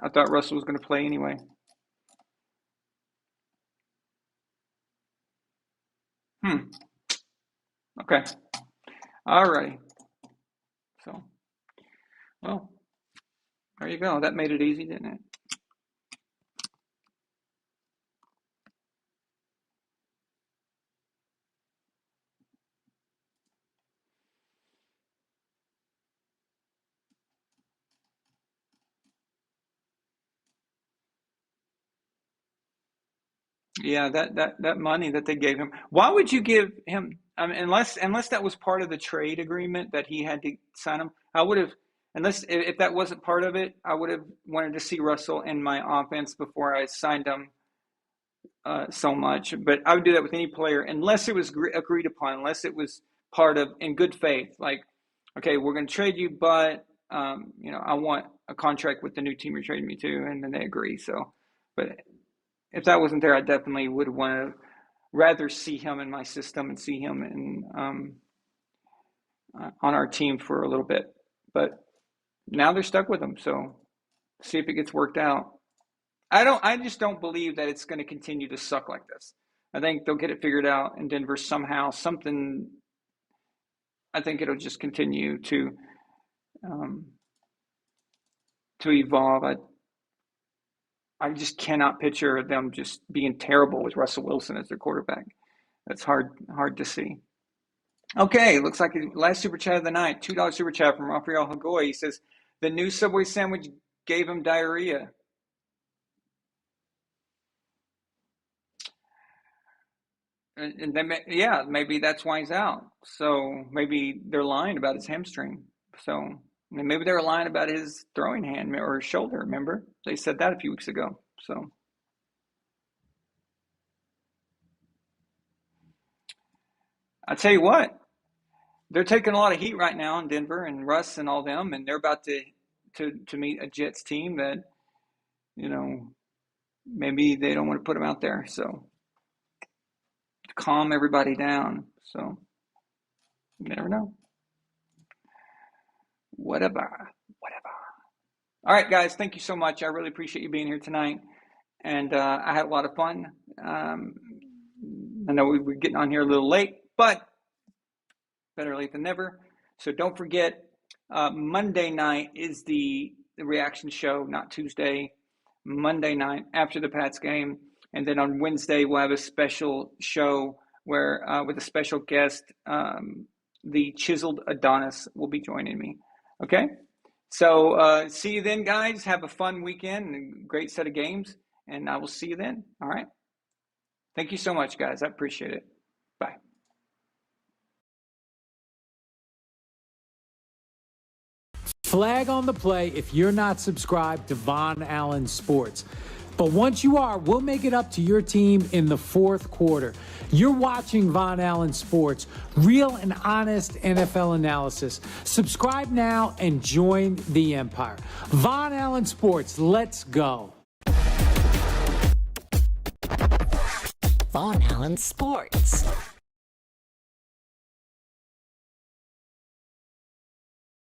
thought Russell was gonna play anyway. Okay. All righty. So, well, there you go. That made it easy, didn't it? Yeah, that money that they gave him. Why would you give him? I mean, unless that was part of the trade agreement that he had to sign him. I would have, unless if that wasn't part of it, I would have wanted to see Russell in my offense before I signed him so much. But I would do that with any player unless it was agreed upon, unless it was part of in good faith. Like, okay, we're going to trade you, but I want a contract with the new team you're trading me to, and then they agree. So, but if that wasn't there, I definitely would want to rather see him in my system and see him in on our team for a little bit. But now they're stuck with him, so see if it gets worked out. I just don't believe that it's going to continue to suck like this. I think they'll get it figured out in Denver somehow. I think it'll just continue to evolve. I just cannot picture them just being terrible with Russell Wilson as their quarterback. That's hard to see. Okay, looks like the last super chat of the night, $2 super chat from Rafael Hagoy. He says, the new Subway sandwich gave him diarrhea. And then, yeah, maybe that's why he's out. So maybe they're lying about his hamstring. So maybe they were lying about his throwing hand or his shoulder. Remember, they said that a few weeks ago. So I tell you what, they're taking a lot of heat right now in Denver and Russ and all them, and they're about to meet a Jets team that, maybe they don't want to put them out there. So to calm everybody down. So you never know. Whatever. All right, guys, thank you so much. I really appreciate you being here tonight. And I had a lot of fun. I know we were getting on here a little late, but better late than never. So don't forget, Monday night is the reaction show, not Tuesday. Monday night after the Pats game. And then on Wednesday, we'll have a special show where with a special guest, the Chiseled Adonis will be joining me. Okay? So see you then, guys. Have a fun weekend and a great set of games. And I will see you then. All right? Thank you so much, guys. I appreciate it. Bye. Flag on the play if you're not subscribed to Von Allen Sports. But once you are, we'll make it up to your team in the fourth quarter. You're watching Von Allen Sports, real and honest NFL analysis. Subscribe now and join the empire. Von Allen Sports, let's go. Von Allen Sports.